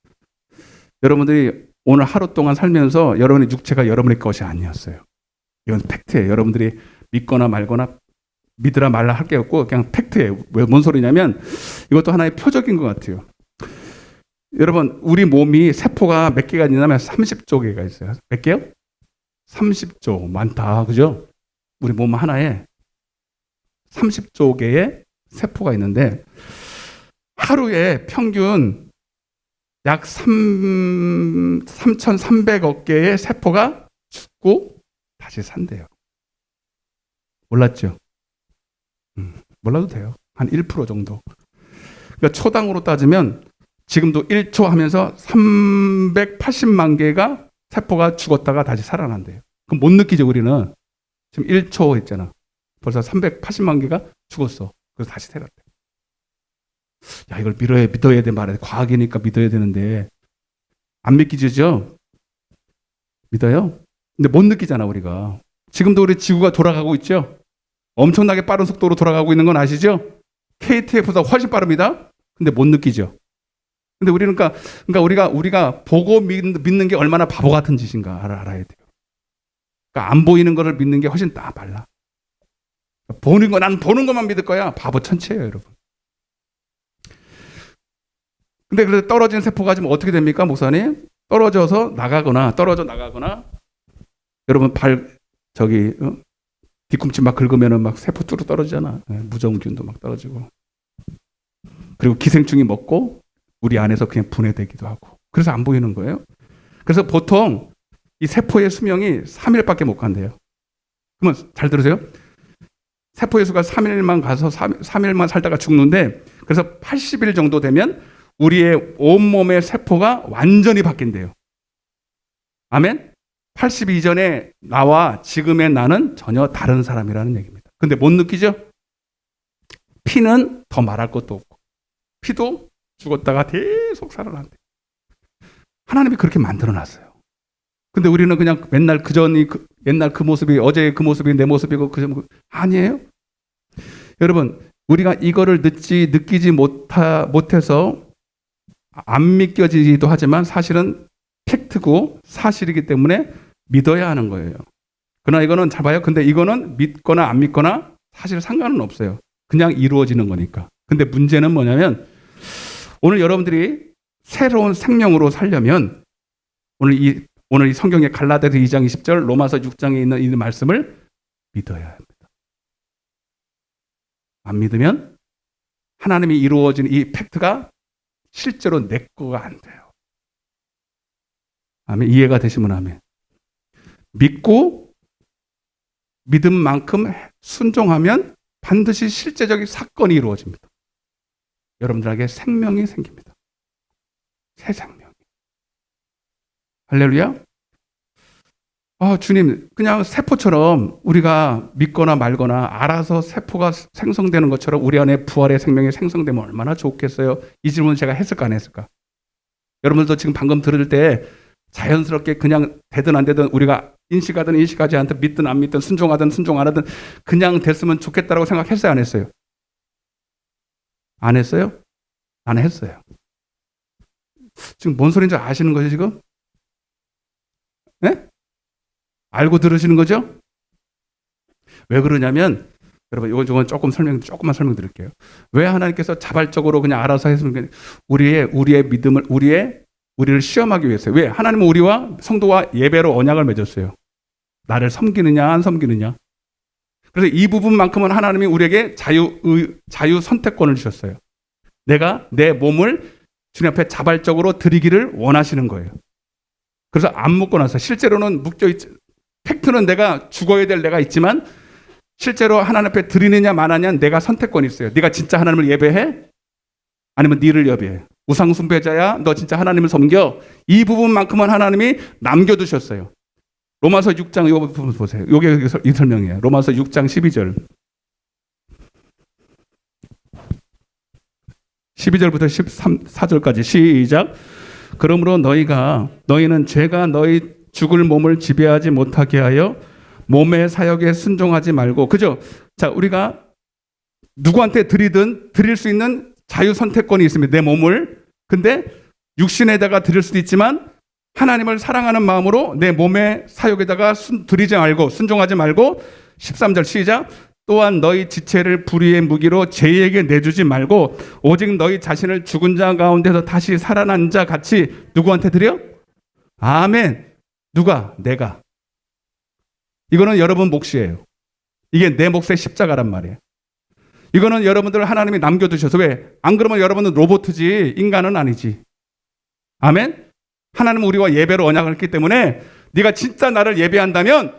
여러분들이 오늘 하루 동안 살면서 여러분의 육체가 여러분의 것이 아니었어요. 이건 팩트예요. 여러분들이 믿거나 말거나 믿으라 말라 할 게 없고 그냥 팩트예요. 뭔 소리냐면 이것도 하나의 표적인 것 같아요. 여러분, 우리 몸이 세포가 몇 개가 있냐면 30조 개가 있어요. 몇 개요? 30조. 많다. 그죠? 우리 몸 하나에 30조 개의 세포가 있는데 하루에 평균 약 3,300억 개의 세포가 죽고 다시 산대요. 몰랐죠? 몰라도 돼요. 한 1% 정도. 그러니까 초당으로 따지면 지금도 1초 하면서 380만 개가 세포가 죽었다가 다시 살아난대요. 그럼 못 느끼죠, 우리는? 지금 1초 했잖아. 벌써 380만 개가 죽었어. 그래서 다시 살았대. 야, 이걸 믿어야 돼 말해. 과학이니까 믿어야 되는데 안 믿기죠? 믿어요? 근데 못 느끼잖아, 우리가. 지금도 우리 지구가 돌아가고 있죠? 엄청나게 빠른 속도로 돌아가고 있는 건 아시죠? KTX보다 훨씬 빠릅니다. 근데 못 느끼죠? 근데 우리는 그러니까 우리가 보고 믿는 게 얼마나 바보 같은 짓인가 알아야 돼요. 그러니까 안 보이는 거를 믿는 게 훨씬 빨라. 난 보는 것만 믿을 거야. 바보 천체예요, 여러분. 근데 그래서 떨어진 세포가 지금 어떻게 됩니까, 목사님? 떨어져 나가거나 여러분 뒤꿈치 막 긁으면은 막 세포 뚫어 떨어지잖아. 무정균도 막 떨어지고. 그리고 기생충이 먹고 우리 안에서 그냥 분해되기도 하고. 그래서 안 보이는 거예요. 그래서 보통 이 세포의 수명이 3일밖에 못 간대요. 그러면 잘 들으세요. 세포의 수가 3일만 가서 3일만 살다가 죽는데 그래서 80일 정도 되면 우리의 온몸의 세포가 완전히 바뀐대요. 아멘? 80 이전에 나와 지금의 나는 전혀 다른 사람이라는 얘기입니다. 근데 못 느끼죠? 피는 더 말할 것도 없고 피도 죽었다가 계속 살아난대. 하나님이 그렇게 만들어놨어요. 근데 우리는 그냥 맨날 옛날 그 모습이 어제의 그 모습이 내 모습이고 아니에요? 여러분 우리가 이거를 느끼지 못해서 안 믿겨지기도 하지만 사실은 팩트고 사실이기 때문에 믿어야 하는 거예요. 그러나 이거는 잘 봐요. 근데 이거는 믿거나 안 믿거나 사실 상관은 없어요. 그냥 이루어지는 거니까. 근데 문제는 뭐냐면 오늘 여러분들이 새로운 생명으로 살려면 오늘 이 성경의 갈라디아서 2장 20절 로마서 6장에 있는 이 말씀을 믿어야 합니다. 안 믿으면 하나님이 이루어진 이 팩트가 실제로 내 거가 안 돼요. 아멘. 이해가 되시면 아멘. 믿고 믿은 만큼 순종하면 반드시 실제적인 사건이 이루어집니다. 여러분들에게 생명이 생깁니다. 새 생명이. 할렐루야. 주님, 그냥 세포처럼 우리가 믿거나 말거나 알아서 세포가 생성되는 것처럼 우리 안에 부활의 생명이 생성되면 얼마나 좋겠어요. 이 질문 제가 했을까 안 했을까? 여러분들도 지금 방금 들을 때 자연스럽게 그냥 되든 안 되든 우리가 인식하든 인식하지 않든 믿든 안 믿든 순종하든 순종 안 하든 그냥 됐으면 좋겠다라고 생각했어요 안 했어요? 안 했어요? 안 했어요. 지금 뭔 소리인지 아시는 거죠 지금? 네? 알고 들으시는 거죠? 왜 그러냐면 여러분 이건 조금만 설명드릴게요. 왜 하나님께서 자발적으로 그냥 알아서 했으면 우리의 믿음을 우리를 시험하기 위해서요. 왜? 하나님은 우리와 성도와 예배로 언약을 맺었어요. 나를 섬기느냐 안 섬기느냐. 그래서 이 부분만큼은 하나님이 우리에게 자유 선택권을 주셨어요. 내가 내 몸을 주님 앞에 자발적으로 드리기를 원하시는 거예요. 그래서 안 묻고 나서 실제로는 묶여있지. 팩트는 내가 죽어야 될 내가 있지만 실제로 하나님 앞에 드리느냐 마느냐 내가 선택권이 있어요. 네가 진짜 하나님을 예배해? 아니면 니를 예배해? 우상 숭배자야? 너 진짜 하나님을 섬겨? 이 부분만큼은 하나님이 남겨두셨어요. 로마서 6장 이 부분 보세요. 이게 이 설명이에요. 로마서 6장 12절. 12절부터 14절까지 시작. 그러므로 너희는 죄가 너희 죽을 몸을 지배하지 못하게 하여 몸의 사역에 순종하지 말고. 그죠? 자, 우리가 누구한테 드릴 수 있는 자유 선택권이 있습니다. 내 몸을. 근데 육신에다가 드릴 수도 있지만 하나님을 사랑하는 마음으로 내 몸의 사역에다가 드리지 말고 순종하지 말고 13절 시작. 또한 너희 지체를 불의의 무기로 죄에게 내주지 말고 오직 너희 자신을 죽은 자 가운데서 다시 살아난 자 같이 누구한테 드려? 아멘. 누가? 내가. 이거는 여러분 몫이에요. 이게 내 몫의 십자가란 말이에요. 이거는 여러분들 하나님이 남겨두셔서 왜? 안 그러면 여러분은 로봇이지 인간은 아니지. 아멘. 하나님은 우리와 예배로 언약을 했기 때문에 네가 진짜 나를 예배한다면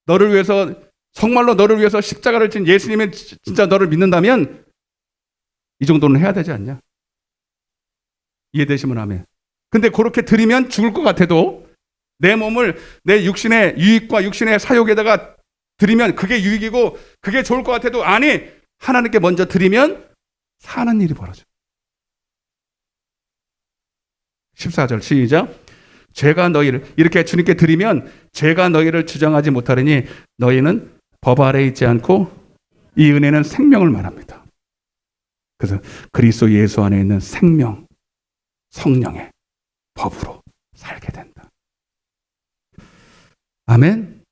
너를 위해서, 정말로 너를 위해서 십자가를 진 예수님이 진짜 너를 믿는다면 이 정도는 해야 되지 않냐? 이해되시면 아멘. 근데 그렇게 드리면 죽을 것 같아도 내 몸을 내 육신의 유익과 육신의 사욕에다가 드리면 그게 유익이고 그게 좋을 것 같아도, 아니, 하나님께 먼저 드리면 사는 일이 벌어져. 14절 시작. 죄가 너희를, 이렇게 주님께 드리면 죄가 너희를 주장하지 못하리니 너희는 법 아래 있지 않고, 이 은혜는 생명을 말합니다. 그래서 그리스도 예수 안에 있는 생명, 성령의 법으로 살게 된다. 아멘.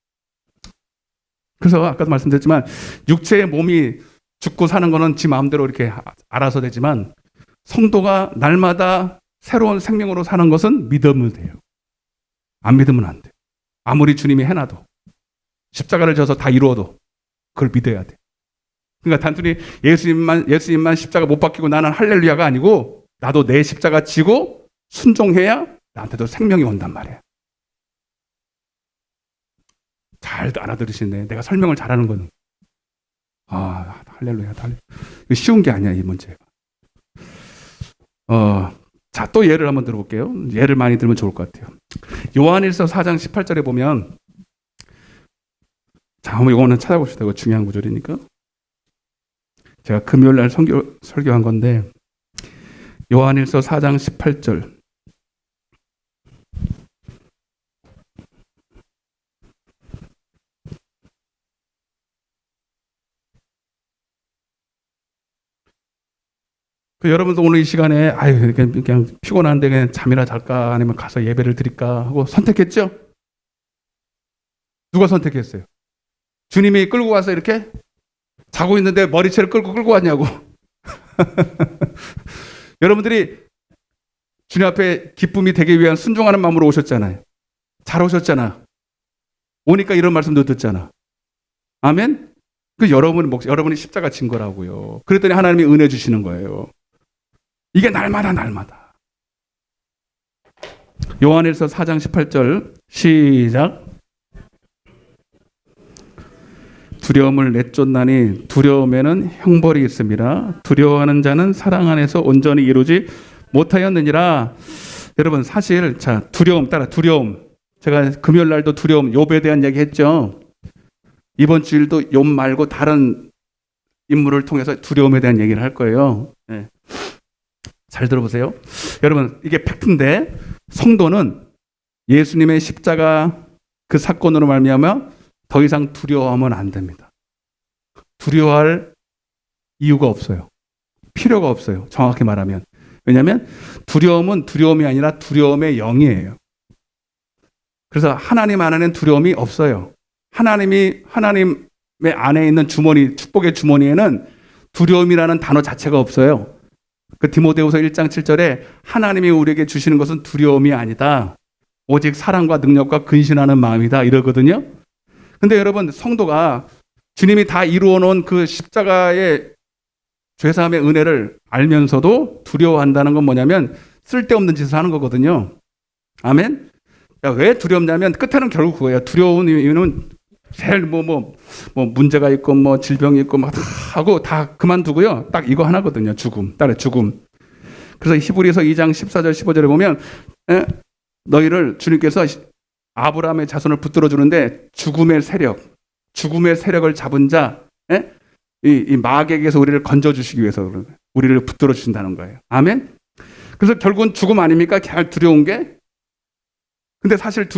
그래서 아까도 말씀드렸지만 육체의 몸이 죽고 사는 거는 지 마음대로 이렇게 알아서 되지만, 성도가 날마다 새로운 생명으로 사는 것은 믿으면 돼요. 안 믿으면 안 돼. 아무리 주님이 해놔도, 십자가를 져서 다 이루어도 그걸 믿어야 돼. 그러니까 단순히 예수님만 십자가 못 박히고 나는 할렐루야가 아니고, 나도 내 십자가 지고 순종해야 나한테도 생명이 온단 말이야. 잘 알아들으시네. 내가 설명을 잘하는 거는. 할렐루야, 할렐루야. 이거 쉬운 게 아니야, 이 문제가. 자, 또 예를 한번 들어볼게요. 예를 많이 들으면 좋을 것 같아요. 요한일서 4장 18절에 보면, 자, 한번 이거는 찾아봅시다. 이거 중요한 구절이니까. 제가 금요일 날 설교한 건데, 요한일서 4장 18절. 여러분도 오늘 이 시간에 그냥 피곤한데 그냥 잠이나 잘까 아니면 가서 예배를 드릴까 하고 선택했죠? 누가 선택했어요? 주님이 끌고 와서 이렇게 자고 있는데 머리채를 끌고 왔냐고. 여러분들이 주님 앞에 기쁨이 되기 위한 순종하는 마음으로 오셨잖아요. 잘 오셨잖아. 오니까 이런 말씀도 듣잖아. 아멘? 여러분이 십자가 진 거라고요. 그랬더니 하나님이 은혜 주시는 거예요. 이게 날마다. 요한일서 4장 18절 시작. 두려움을 내쫓나니 두려움에는 형벌이 있습니다. 두려워하는 자는 사랑 안에서 온전히 이루지 못하였느니라. 여러분, 사실 두려움 따라 두려움. 제가 금요일 날도 두려움, 욥에 대한 얘기 했죠. 이번 주일도 욥 말고 다른 인물을 통해서 두려움에 대한 얘기를 할 거예요. 네. 잘 들어보세요. 여러분, 이게 팩트인데, 성도는 예수님의 십자가 그 사건으로 말미암아 더 이상 두려워하면 안 됩니다. 두려워할 이유가 없어요. 필요가 없어요. 정확히 말하면. 왜냐하면 두려움은 두려움이 아니라 두려움의 영이에요. 그래서 하나님 안에는 두려움이 없어요. 하나님의 안에 있는 주머니, 축복의 주머니에는 두려움이라는 단어 자체가 없어요. 그 디모데후서 1장 7절에 하나님이 우리에게 주시는 것은 두려움이 아니다. 오직 사랑과 능력과 근신하는 마음이다. 이러거든요. 근데 여러분, 성도가 주님이 다 이루어 놓은 그 십자가의 죄사함의 은혜를 알면서도 두려워한다는 건 뭐냐면 쓸데없는 짓을 하는 거거든요. 아멘? 왜 두렵냐면 끝에는 결국 그거예요. 두려운 이유는 제일 문제가 있고 질병이 있고 막 하고 다 그만두고요. 딱 이거 하나거든요. 죽음. 따라 죽음. 그래서 히브리서 2장 14절 15절에 보면 너희를 주님께서 아브라함의 자손을 붙들어 주는데 죽음의 세력을 잡은 자, 이 마귀에게서 우리를 건져 주시기 위해서 우리를 붙들어 주신다는 거예요. 아멘. 그래서 결국은 죽음 아닙니까? 잘 두려운 게. 근데 사실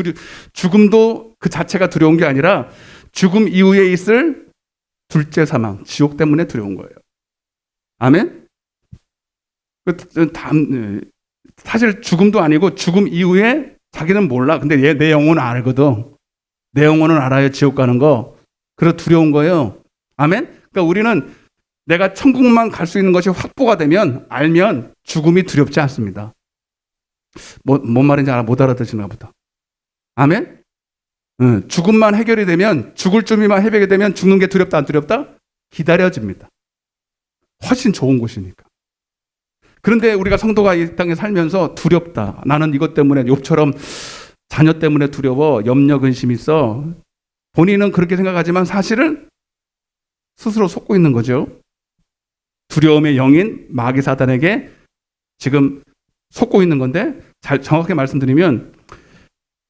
죽음도 그 자체가 두려운 게 아니라 죽음 이후에 있을 둘째 사망, 지옥 때문에 두려운 거예요. 아멘? 사실 죽음도 아니고 죽음 이후에 자기는 몰라. 근데 내 영혼은 알거든. 내 영혼은 알아요. 지옥 가는 거. 그래서 두려운 거예요. 아멘? 그러니까 우리는 내가 천국만 갈 수 있는 것이 확보가 되면, 알면 죽음이 두렵지 않습니다. 뭔 말인지 못 알아듣시나 보다. 아멘? 죽음만 해결이 되면, 죽을 준비만 해결이 되면 죽는 게 두렵다 안 두렵다? 기다려집니다. 훨씬 좋은 곳이니까. 그런데 우리가 성도가 이 땅에 살면서 두렵다. 나는 이것 때문에 욥처럼 자녀 때문에 두려워. 염려 근심이 있어. 본인은 그렇게 생각하지만 사실은 스스로 속고 있는 거죠. 두려움의 영인 마귀 사단에게 지금 속고 있는 건데, 정확하게 말씀드리면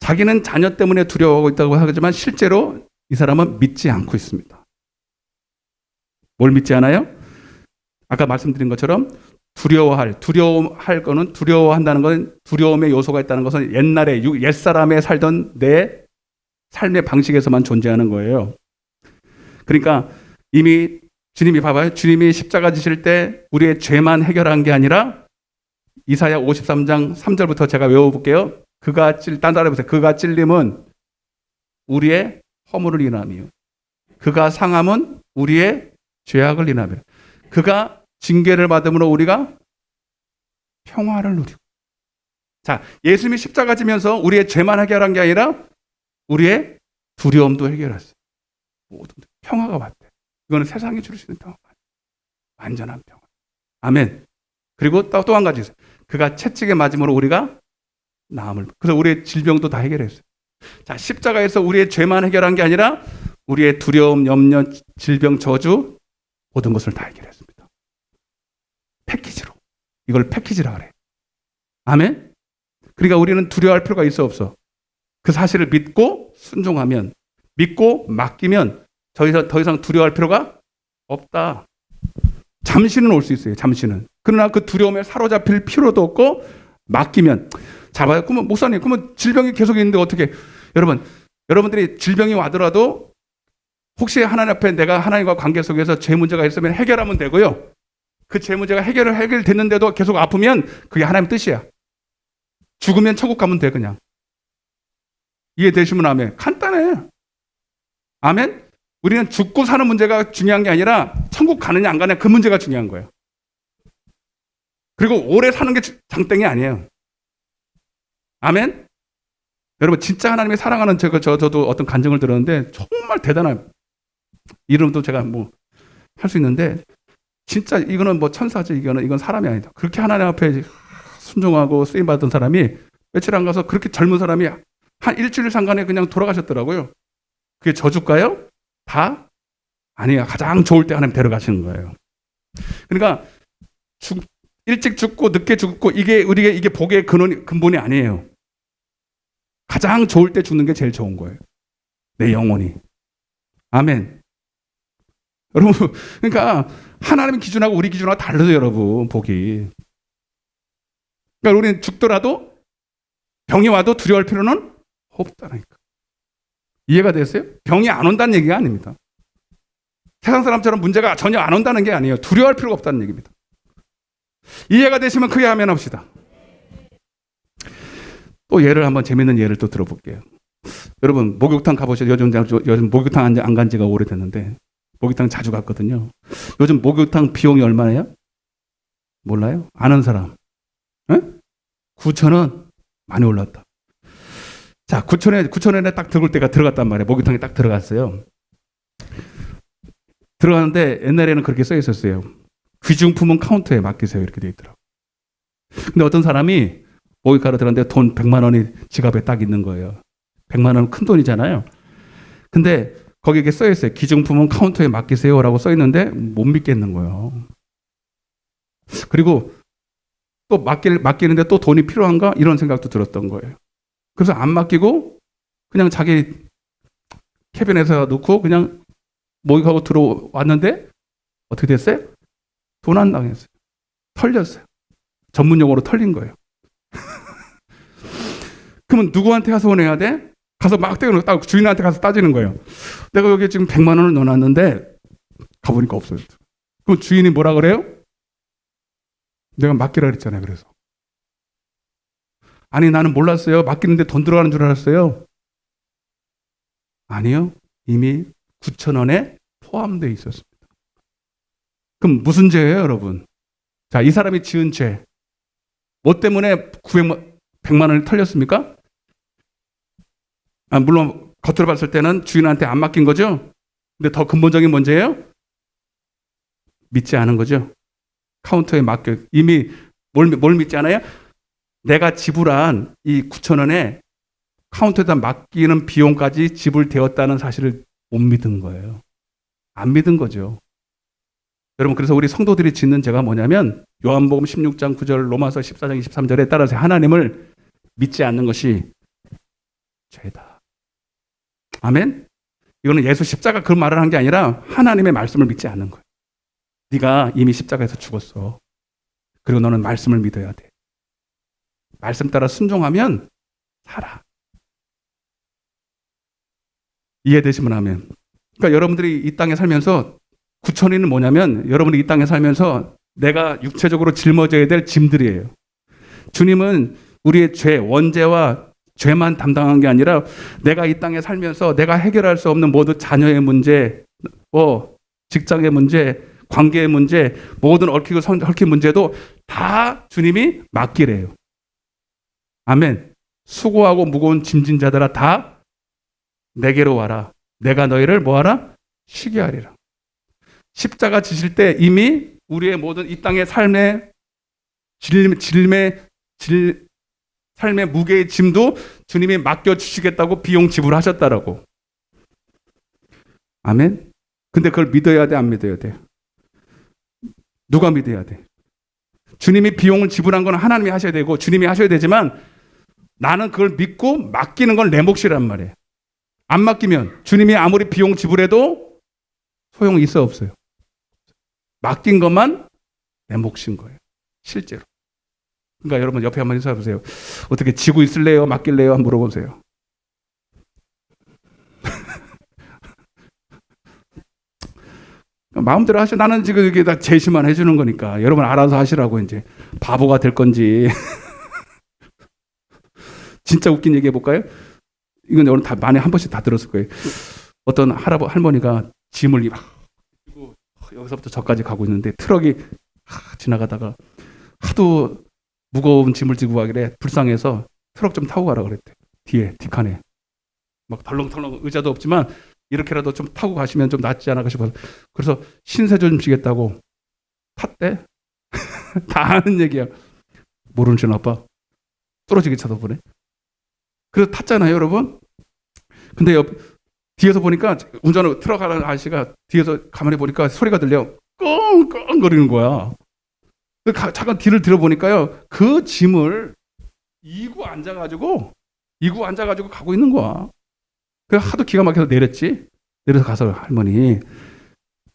자기는 자녀 때문에 두려워하고 있다고 하지만 실제로 이 사람은 믿지 않고 있습니다. 뭘 믿지 않아요? 아까 말씀드린 것처럼 두려워할 거는, 두려워한다는 건, 두려움의 요소가 있다는 것은 옛날에 옛사람에 살던 내 삶의 방식에서만 존재하는 거예요. 그러니까 이미 주님이 봐봐요. 주님이 십자가 지실 때 우리의 죄만 해결한 게 아니라 이사야 53장 3절부터 제가 외워볼게요. 따라해보세요. 그가 찔림은 우리의 허물을 인함이요. 그가 상함은 우리의 죄악을 인함이요. 그가 징계를 받음으로 우리가 평화를 누리고. 자, 예수님이 십자가 지면서 우리의 죄만 해결한 게 아니라 우리의 두려움도 해결했어요. 모든 평화가 왔대. 이거는 세상이 줄 수 있는 평화. 완전한 평화. 아멘. 그리고 또 한 가지 있어요. 그가 채찍에 맞음으로 우리가 나음을. 그래서 우리의 질병도 다 해결했어요. 자, 십자가에서 우리의 죄만 해결한 게 아니라 우리의 두려움, 염려, 질병, 저주 모든 것을 다 해결했습니다. 패키지로. 이걸 패키지라 그래. 아멘. 그러니까 우리는 두려워할 필요가 있어 없어? 그 사실을 믿고 순종하면, 믿고 맡기면 더 이상 두려워할 필요가 없다. 잠시는 올 수 있어요. 잠시는. 그러나 그 두려움에 사로잡힐 필요도 없고 맡기면. 잡아요. 그러면 목사님, 그러면 질병이 계속 있는데 어떻게? 여러분들이 질병이 와더라도 혹시 하나님 앞에 내가 하나님과 관계 속에서 죄 문제가 있으면 해결하면 되고요. 그 죄 문제가 해결됐는데도 계속 아프면 그게 하나님 뜻이야. 죽으면 천국 가면 돼, 그냥. 이해되시면 아멘. 간단해. 아멘? 우리는 죽고 사는 문제가 중요한 게 아니라 천국 가느냐 안 가느냐 그 문제가 중요한 거예요. 그리고 오래 사는 게 장땡이 아니에요. 아멘? 여러분, 진짜 하나님이 사랑하는 저도 어떤 간증을 들었는데 정말 대단한, 이름도 제가 할 수 있는데, 진짜 이거는 천사지, 이건 사람이 아니다. 그렇게 하나님 앞에 순종하고 쓰임받던 사람이 며칠 안 가서 그렇게 젊은 사람이 한 일주일 상간에 그냥 돌아가셨더라고요. 그게 저주일까요? 다? 아니야. 가장 좋을 때 하나님 데려가시는 거예요. 그러니까 일찍 죽고 늦게 죽고 이게 복의 근본이 아니에요. 가장 좋을 때 죽는 게 제일 좋은 거예요. 내 영혼이. 아멘. 여러분, 그러니까 하나님 기준하고 우리 기준하고 다르죠, 여러분, 복이. 그러니까 우리는 죽더라도 병이 와도 두려워할 필요는 없다니까. 이해가 됐어요? 병이 안 온다는 얘기가 아닙니다. 세상 사람처럼 문제가 전혀 안 온다는 게 아니에요. 두려워할 필요가 없다는 얘기입니다. 이해가 되시면 크게 아멘 합시다. 또 재밌는 예를 또 들어볼게요. 여러분, 목욕탕 가보셔서 요즘 목욕탕 안 간 지가 오래됐는데 목욕탕 자주 갔거든요. 요즘 목욕탕 비용이 얼마예요? 몰라요? 아는 사람? 9,000원? 많이 올랐다. 자, 9,000원에 딱 들어갔단 말이에요. 목욕탕에 딱 들어갔어요. 들어가는데 옛날에는 그렇게 써 있었어요. 귀중품은 카운터에 맡기세요. 이렇게 돼 있더라고요. 근데 어떤 사람이 목욕하러 들어갔는데 돈 100만 원이 지갑에 딱 있는 거예요. 100만 원은 큰 돈이잖아요. 근데 거기에 이렇게 써 있어요. 귀중품은 카운터에 맡기세요라고 써 있는데 못 믿겠는 거예요. 그리고 또 맡기는데 또 돈이 필요한가? 이런 생각도 들었던 거예요. 그래서 안 맡기고 그냥 자기 캐빈에서 놓고 그냥 목욕하고 들어왔는데 어떻게 됐어요? 돈 안 당했어요. 털렸어요. 전문 용어로 털린 거예요. 그러면 누구한테 하소연해야 돼? 가서 막 주인한테 가서 따지는 거예요. 내가 여기 지금 100만 원을 넣어놨는데 가보니까 없어요. 그럼 주인이 뭐라 그래요? 내가 맡기라 그랬잖아요. 그래서 아니 나는 몰랐어요. 맡기는데 돈 들어가는 줄 알았어요. 아니요. 이미 9,000원에 포함되어 있었습니다. 그럼 무슨 죄예요, 여러분? 자, 이 사람이 지은 죄. 뭐 때문에 100만 원이 털렸습니까? 물론 겉으로 봤을 때는 주인한테 안 맡긴 거죠. 근데 더 근본적인 문제예요. 믿지 않은 거죠. 카운터에 맡겨. 이미 뭘 믿지 않아요? 내가 지불한 이 9,000원에 카운터에다 맡기는 비용까지 지불되었다는 사실을 못 믿은 거예요. 안 믿은 거죠. 여러분, 그래서 우리 성도들이 짓는 죄가 뭐냐면 요한복음 16장 9절, 로마서 14장 23절에 따라서 하나님을 믿지 않는 것이 죄다. 아멘? 이거는 예수 십자가 그 말을 한 게 아니라 하나님의 말씀을 믿지 않는 거예요. 네가 이미 십자가에서 죽었어. 그리고 너는 말씀을 믿어야 돼. 말씀 따라 순종하면 살아. 이해되시면 아멘. 그러니까 여러분들이 이 땅에 살면서 구천이는 뭐냐면 여러분이 이 땅에 살면서 내가 육체적으로 짊어져야 될 짐들이에요. 주님은 우리의 죄, 원죄와 죄만 담당한 게 아니라 내가 이 땅에 살면서 내가 해결할 수 없는 모든 자녀의 문제, 직장의 문제, 관계의 문제, 모든 얽히고 얽힌 문제도 다 주님이 맡기래요. 아멘. 수고하고 무거운 짐진 자들아 다 내게로 와라. 내가 너희를 뭐하라? 쉬게 하리라. 십자가 지실 때 이미 우리의 모든 이 땅의 삶의 삶의 무게의 짐도 주님이 맡겨주시겠다고 비용 지불하셨다라고. 아멘. 근데 그걸 믿어야 돼, 안 믿어야 돼? 누가 믿어야 돼? 주님이 비용을 지불한 건 하나님이 하셔야 되고 주님이 하셔야 되지만 나는 그걸 믿고 맡기는 건 내 몫이란 말이에요. 안 맡기면 주님이 아무리 비용 지불해도 소용이 있어 없어요. 맡긴 것만 내 몫인 거예요. 실제로. 그러니까 여러분 옆에 한번 인사해 보세요. 어떻게 지고 있을래요? 맡길래요? 한번 물어보세요. 마음대로 하셔. 나는 지금 이게 다 제시만 해주는 거니까 여러분 알아서 하시라고. 이제 바보가 될 건지. 진짜 웃긴 얘기 해볼까요? 이건 여러분 다 많이 한 번씩 다 들었을 거예요. 어떤 할머니가 짐을 여기서부터 저까지 가고 있는데 트럭이 지나가다가 하도 무거운 짐을 지고 가길래 불쌍해서 트럭 좀 타고 가라 그랬대. 뒤에 뒷칸에 막 덜렁덜렁 의자도 없지만 이렇게라도 좀 타고 가시면 좀 낫지 않을까 싶어서 그래서 신세조 좀 지겠다고 탔대. 다 아는 얘기야. 모르는 줄 아빠 뚫어지게 쳐다보네. 그래서 탔잖아요, 여러분. 근데 뒤에서 보니까 운전을 트럭 하는 아저씨가 뒤에서 가만히 보니까 소리가 들려. 끙끙 거리는 거야. 잠깐 뒤를 들어보니까요, 그 짐을 이고 앉아가지고 가고 있는 거야. 그래서 하도 기가 막혀서 내렸지. 내려서 가서 할머니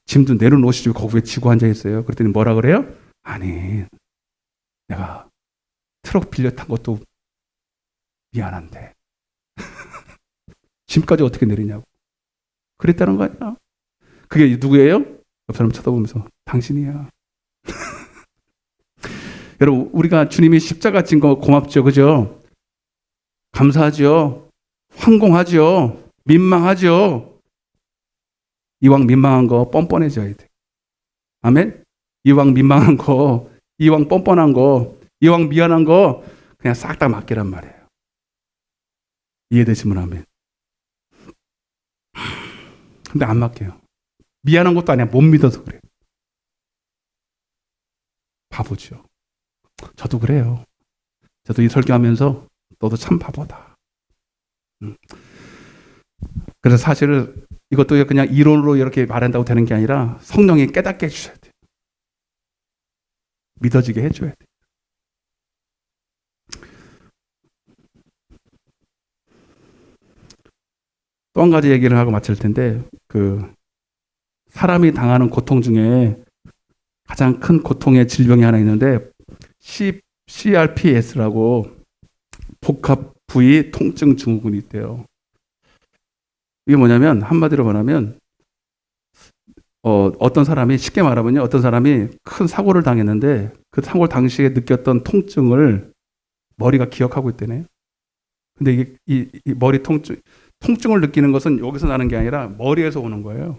짐 좀 내려놓으시죠. 거기 왜 지고 앉아 있어요? 그랬더니 뭐라 그래요? 아니 내가 트럭 빌려 탄 것도 미안한데 짐까지 어떻게 내리냐고 그랬다는 거 아니야. 그게 누구예요? 옆 사람 쳐다보면서 당신이야. 여러분, 우리가 주님이 십자가 진 거 고맙죠, 그죠? 감사하죠. 황공하죠. 민망하죠. 이왕 민망한 거 뻔뻔해져야 돼. 아멘? 이왕 민망한 거, 이왕 뻔뻔한 거, 이왕 미안한 거 그냥 싹 다 맡기란 말이에요. 이해되시면 아멘. 근데 안 맡겨요. 미안한 것도 아니야. 못 믿어서 그래. 바보죠. 저도 그래요. 저도 이 설교하면서 너도 참 바보다. 그래서 사실은 이것도 그냥 이론으로 이렇게 말한다고 되는 게 아니라 성령이 깨닫게 해주셔야 돼요. 믿어지게 해줘야 돼요. 또 한 가지 얘기를 하고 마칠 텐데, 사람이 당하는 고통 중에 가장 큰 고통의 질병이 하나 있는데, CRPS라고 복합 부위 통증 증후군이 있대요. 이게 뭐냐면, 한마디로 말하면, 어떤 사람이, 쉽게 말하면요, 어떤 사람이 큰 사고를 당했는데, 그 사고 당시에 느꼈던 통증을 머리가 기억하고 있대네요. 근데 이게, 이 머리 통증을 느끼는 것은 여기서 나는 게 아니라 머리에서 오는 거예요.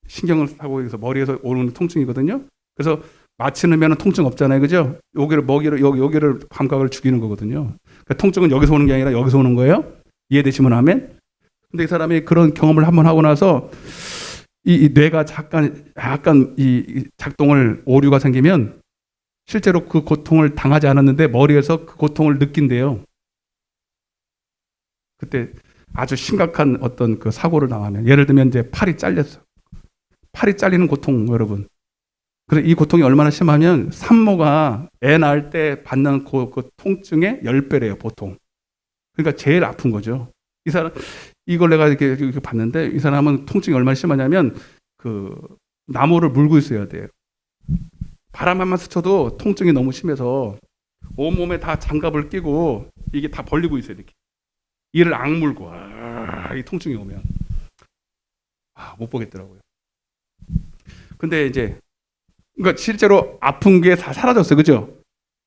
신경을 하고 있어서 머리에서 오는 통증이거든요. 그래서 마취 넣으면 통증 없잖아요. 그죠? 여기를 감각을 죽이는 거거든요. 그러니까 통증은 여기서 오는 게 아니라 여기서 오는 거예요. 이해되시면 아멘? 근데 이 사람이 그런 경험을 한번 하고 나서 이 뇌가 약간 이 작동을 오류가 생기면 실제로 그 고통을 당하지 않았는데 머리에서 그 고통을 느낀대요. 그때 아주 심각한 어떤 그 사고를 당하면, 예를 들면 이제 팔이 잘렸어. 팔이 잘리는 고통, 여러분. 그래서 이 고통이 얼마나 심하면 산모가 애 낳을 때 받는 그 통증의 10배래요, 보통. 그러니까 제일 아픈 거죠. 이 사람, 이걸 내가 이렇게 봤는데, 이 사람은 통증이 얼마나 심하냐면, 그, 나무를 물고 있어야 돼요. 바람 한번 스쳐도 통증이 너무 심해서, 온몸에 다 장갑을 끼고, 이게 다 벌리고 있어요, 이렇게. 이를 악물고, 이 통증이 오면. 못 보겠더라고요. 근데 이제, 그러니까 실제로 아픈 게 다 사라졌어요. 그죠?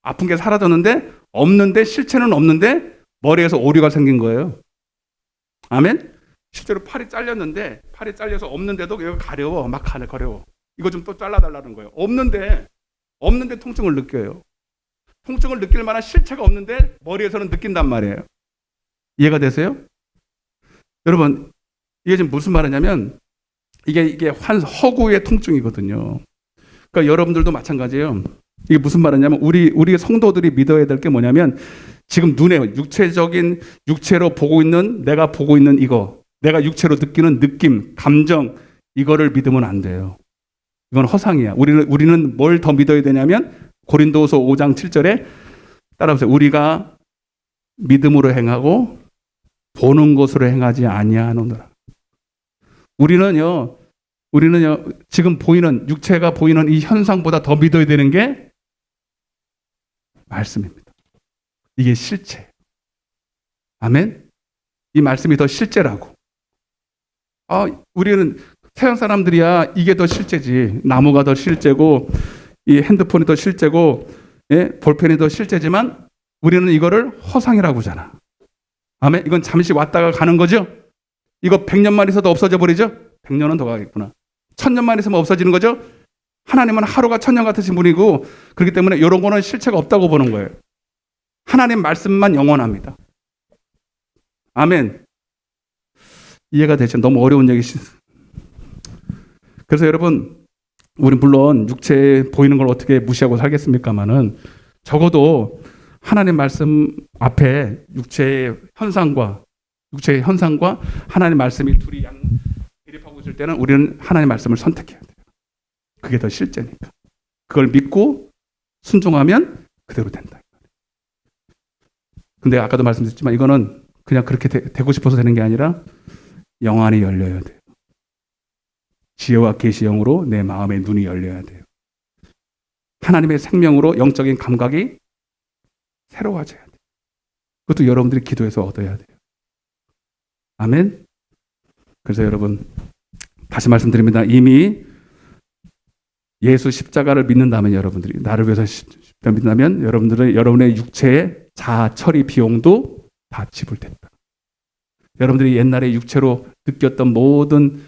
아픈 게 사라졌는데, 없는데, 실체는 없는데, 머리에서 오류가 생긴 거예요. 아멘? 실제로 팔이 잘렸는데, 팔이 잘려서 없는데도 여기가 가려워. 막 가려워. 이거 좀 또 잘라달라는 거예요. 없는데 통증을 느껴요. 통증을 느낄 만한 실체가 없는데, 머리에서는 느낀단 말이에요. 이해가 되세요? 여러분, 이게 지금 무슨 말이냐면, 이게 허구의 통증이거든요. 그러니까 여러분들도 마찬가지예요. 이게 무슨 말이냐면, 우리 성도들이 믿어야 될 게 뭐냐면, 지금 눈에 육체적인, 육체로 보고 있는, 내가 보고 있는 이거, 내가 육체로 느끼는 느낌, 감정, 이거를 믿으면 안 돼요. 이건 허상이야. 우리는 뭘 더 믿어야 되냐면, 고린도후서 5장 7절에 따라보세요. 우리가 믿음으로 행하고 보는 것으로 행하지 아니하노라. 우리는요, 지금 보이는, 육체가 보이는 이 현상보다 더 믿어야 되는 게 말씀입니다. 이게 실체. 아멘? 이 말씀이 더 실제라고. 우리는 서양 사람들이야 이게 더 실제지. 나무가 더 실제고, 이 핸드폰이 더 실제고, 볼펜이 더 실제지만, 우리는 이거를 허상이라고 하잖아. 아멘? 이건 잠시 왔다가 가는 거죠? 이거 100년만 있어도 없어져 버리죠? 100년은 더 가겠구나. 1000년만 있으면 없어지는 거죠? 하나님은 하루가 1000년 같으신 분이고, 그렇기 때문에 이런 거는 실체가 없다고 보는 거예요. 하나님 말씀만 영원합니다. 아멘. 이해가 되죠? 너무 어려운 얘기시. 그래서 여러분, 우리 물론 육체에 보이는 걸 어떻게 무시하고 살겠습니까마는, 적어도 하나님 말씀 앞에 육체의 현상과 하나님 말씀이 둘이 대립하고 있을 때는 우리는 하나님 말씀을 선택해야 돼요. 그게 더 실제니까. 그걸 믿고 순종하면 그대로 된다. 근데 아까도 말씀드렸지만, 이거는 그냥 그렇게 되고 싶어서 되는 게 아니라 영안이 열려야 돼요. 지혜와 계시 영으로 내 마음의 눈이 열려야 돼요. 하나님의 생명으로 영적인 감각이 새로워져야 돼요. 그것도 여러분들이 기도해서 얻어야 돼요. 아멘. 그래서 여러분, 다시 말씀드립니다. 이미 예수 십자가를 믿는다면, 여러분들이 나를 위해서 십자가 믿는다면, 여러분의 육체의 자아 처리 비용도 다 지불됐다. 여러분들이 옛날에 육체로 느꼈던 모든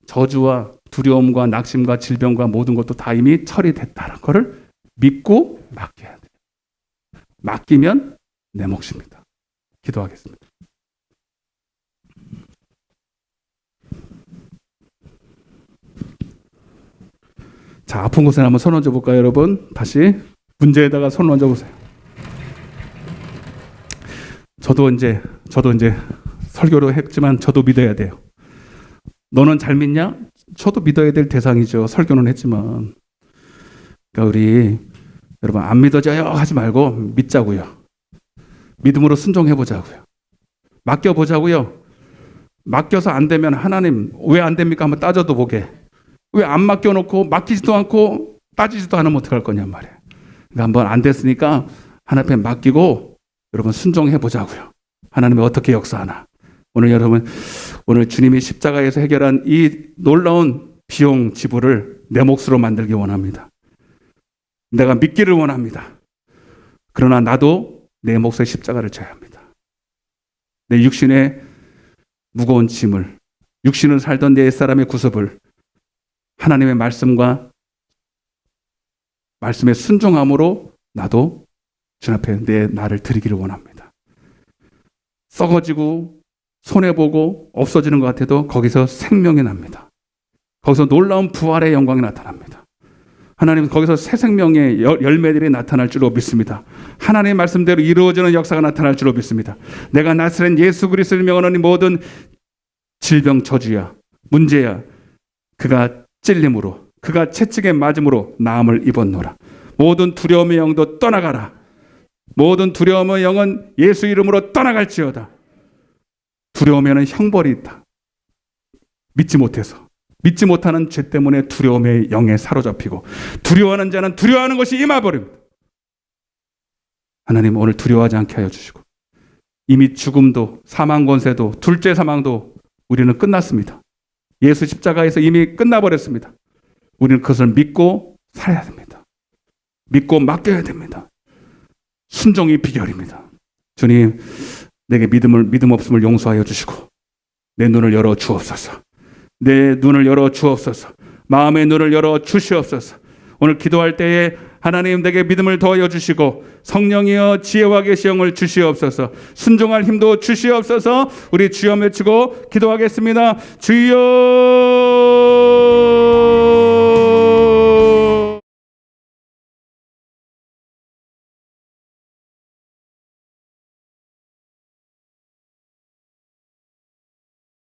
저주와 두려움과 낙심과 질병과 모든 것도 다 이미 처리됐다는 것을 믿고 맡겨야 돼요. 맡기면 내 몫입니다. 기도하겠습니다. 자, 아픈 곳에 한번 손 얹어 볼까요, 여러분? 다시 문제에다가 손 얹어 보세요. 저도 이제 설교로 했지만 저도 믿어야 돼요. 너는 잘 믿냐? 저도 믿어야 될 대상이죠. 설교는 했지만. 그러니까 우리 여러분, 안 믿어져요 하지 말고 믿자고요. 믿음으로 순종해 보자고요. 맡겨 보자고요. 맡겨서 안 되면 하나님 왜 안 됩니까? 한번 따져도 보게. 왜 안 맡겨놓고 맡기지도 않고 따지지도 않으면 어떡할 거냔 말이에요. 그러니까 한번 안 됐으니까 하나님 앞에 맡기고 여러분 순종해 보자고요. 하나님이 어떻게 역사하나. 오늘 주님이 십자가에서 해결한 이 놀라운 비용 지불을 내 몫으로 만들기 원합니다. 내가 믿기를 원합니다. 그러나 나도 내 몫의 십자가를 져야 합니다. 내 육신의 무거운 짐을, 육신을 살던 내 옛사람의 구습을 하나님의 말씀과 말씀의 순종함으로 나도 주님 앞에 나를 드리기를 원합니다. 썩어지고 손해보고 없어지는 것 같아도 거기서 생명이 납니다. 거기서 놀라운 부활의 영광이 나타납니다. 하나님 거기서 새 생명의 열매들이 나타날 줄로 믿습니다. 하나님의 말씀대로 이루어지는 역사가 나타날 줄로 믿습니다. 내가 나사렛 예수 그리스도를 명하노니 모든 질병 저주야 문제야 그가 찔림으로 그가 채찍에 맞음으로 나음을 입었노라. 모든 두려움의 영도 떠나가라. 모든 두려움의 영은 예수 이름으로 떠나갈지어다. 두려움에는 형벌이 있다. 믿지 못해서 믿지 못하는 죄 때문에 두려움의 영에 사로잡히고 두려워하는 자는 두려워하는 것이 임해버립니다. 하나님 오늘 두려워하지 않게 하여 주시고 이미 죽음도 사망 권세도 둘째 사망도 우리는 끝났습니다. 예수 십자가에서 이미 끝나버렸습니다. 우리는 그것을 믿고 살아야 됩니다. 믿고 맡겨야 됩니다. 순종이 비결입니다. 주님 내게 믿음 없음을 용서하여 주시고 내 눈을 열어 주옵소서. 내 눈을 열어 주옵소서. 마음의 눈을 열어 주시옵소서. 오늘 기도할 때에 하나님 내게 믿음을 더하여 주시고 성령이여 지혜와 계시형을 주시옵소서. 순종할 힘도 주시옵소서. 우리 주여 외치고 기도하겠습니다. 주여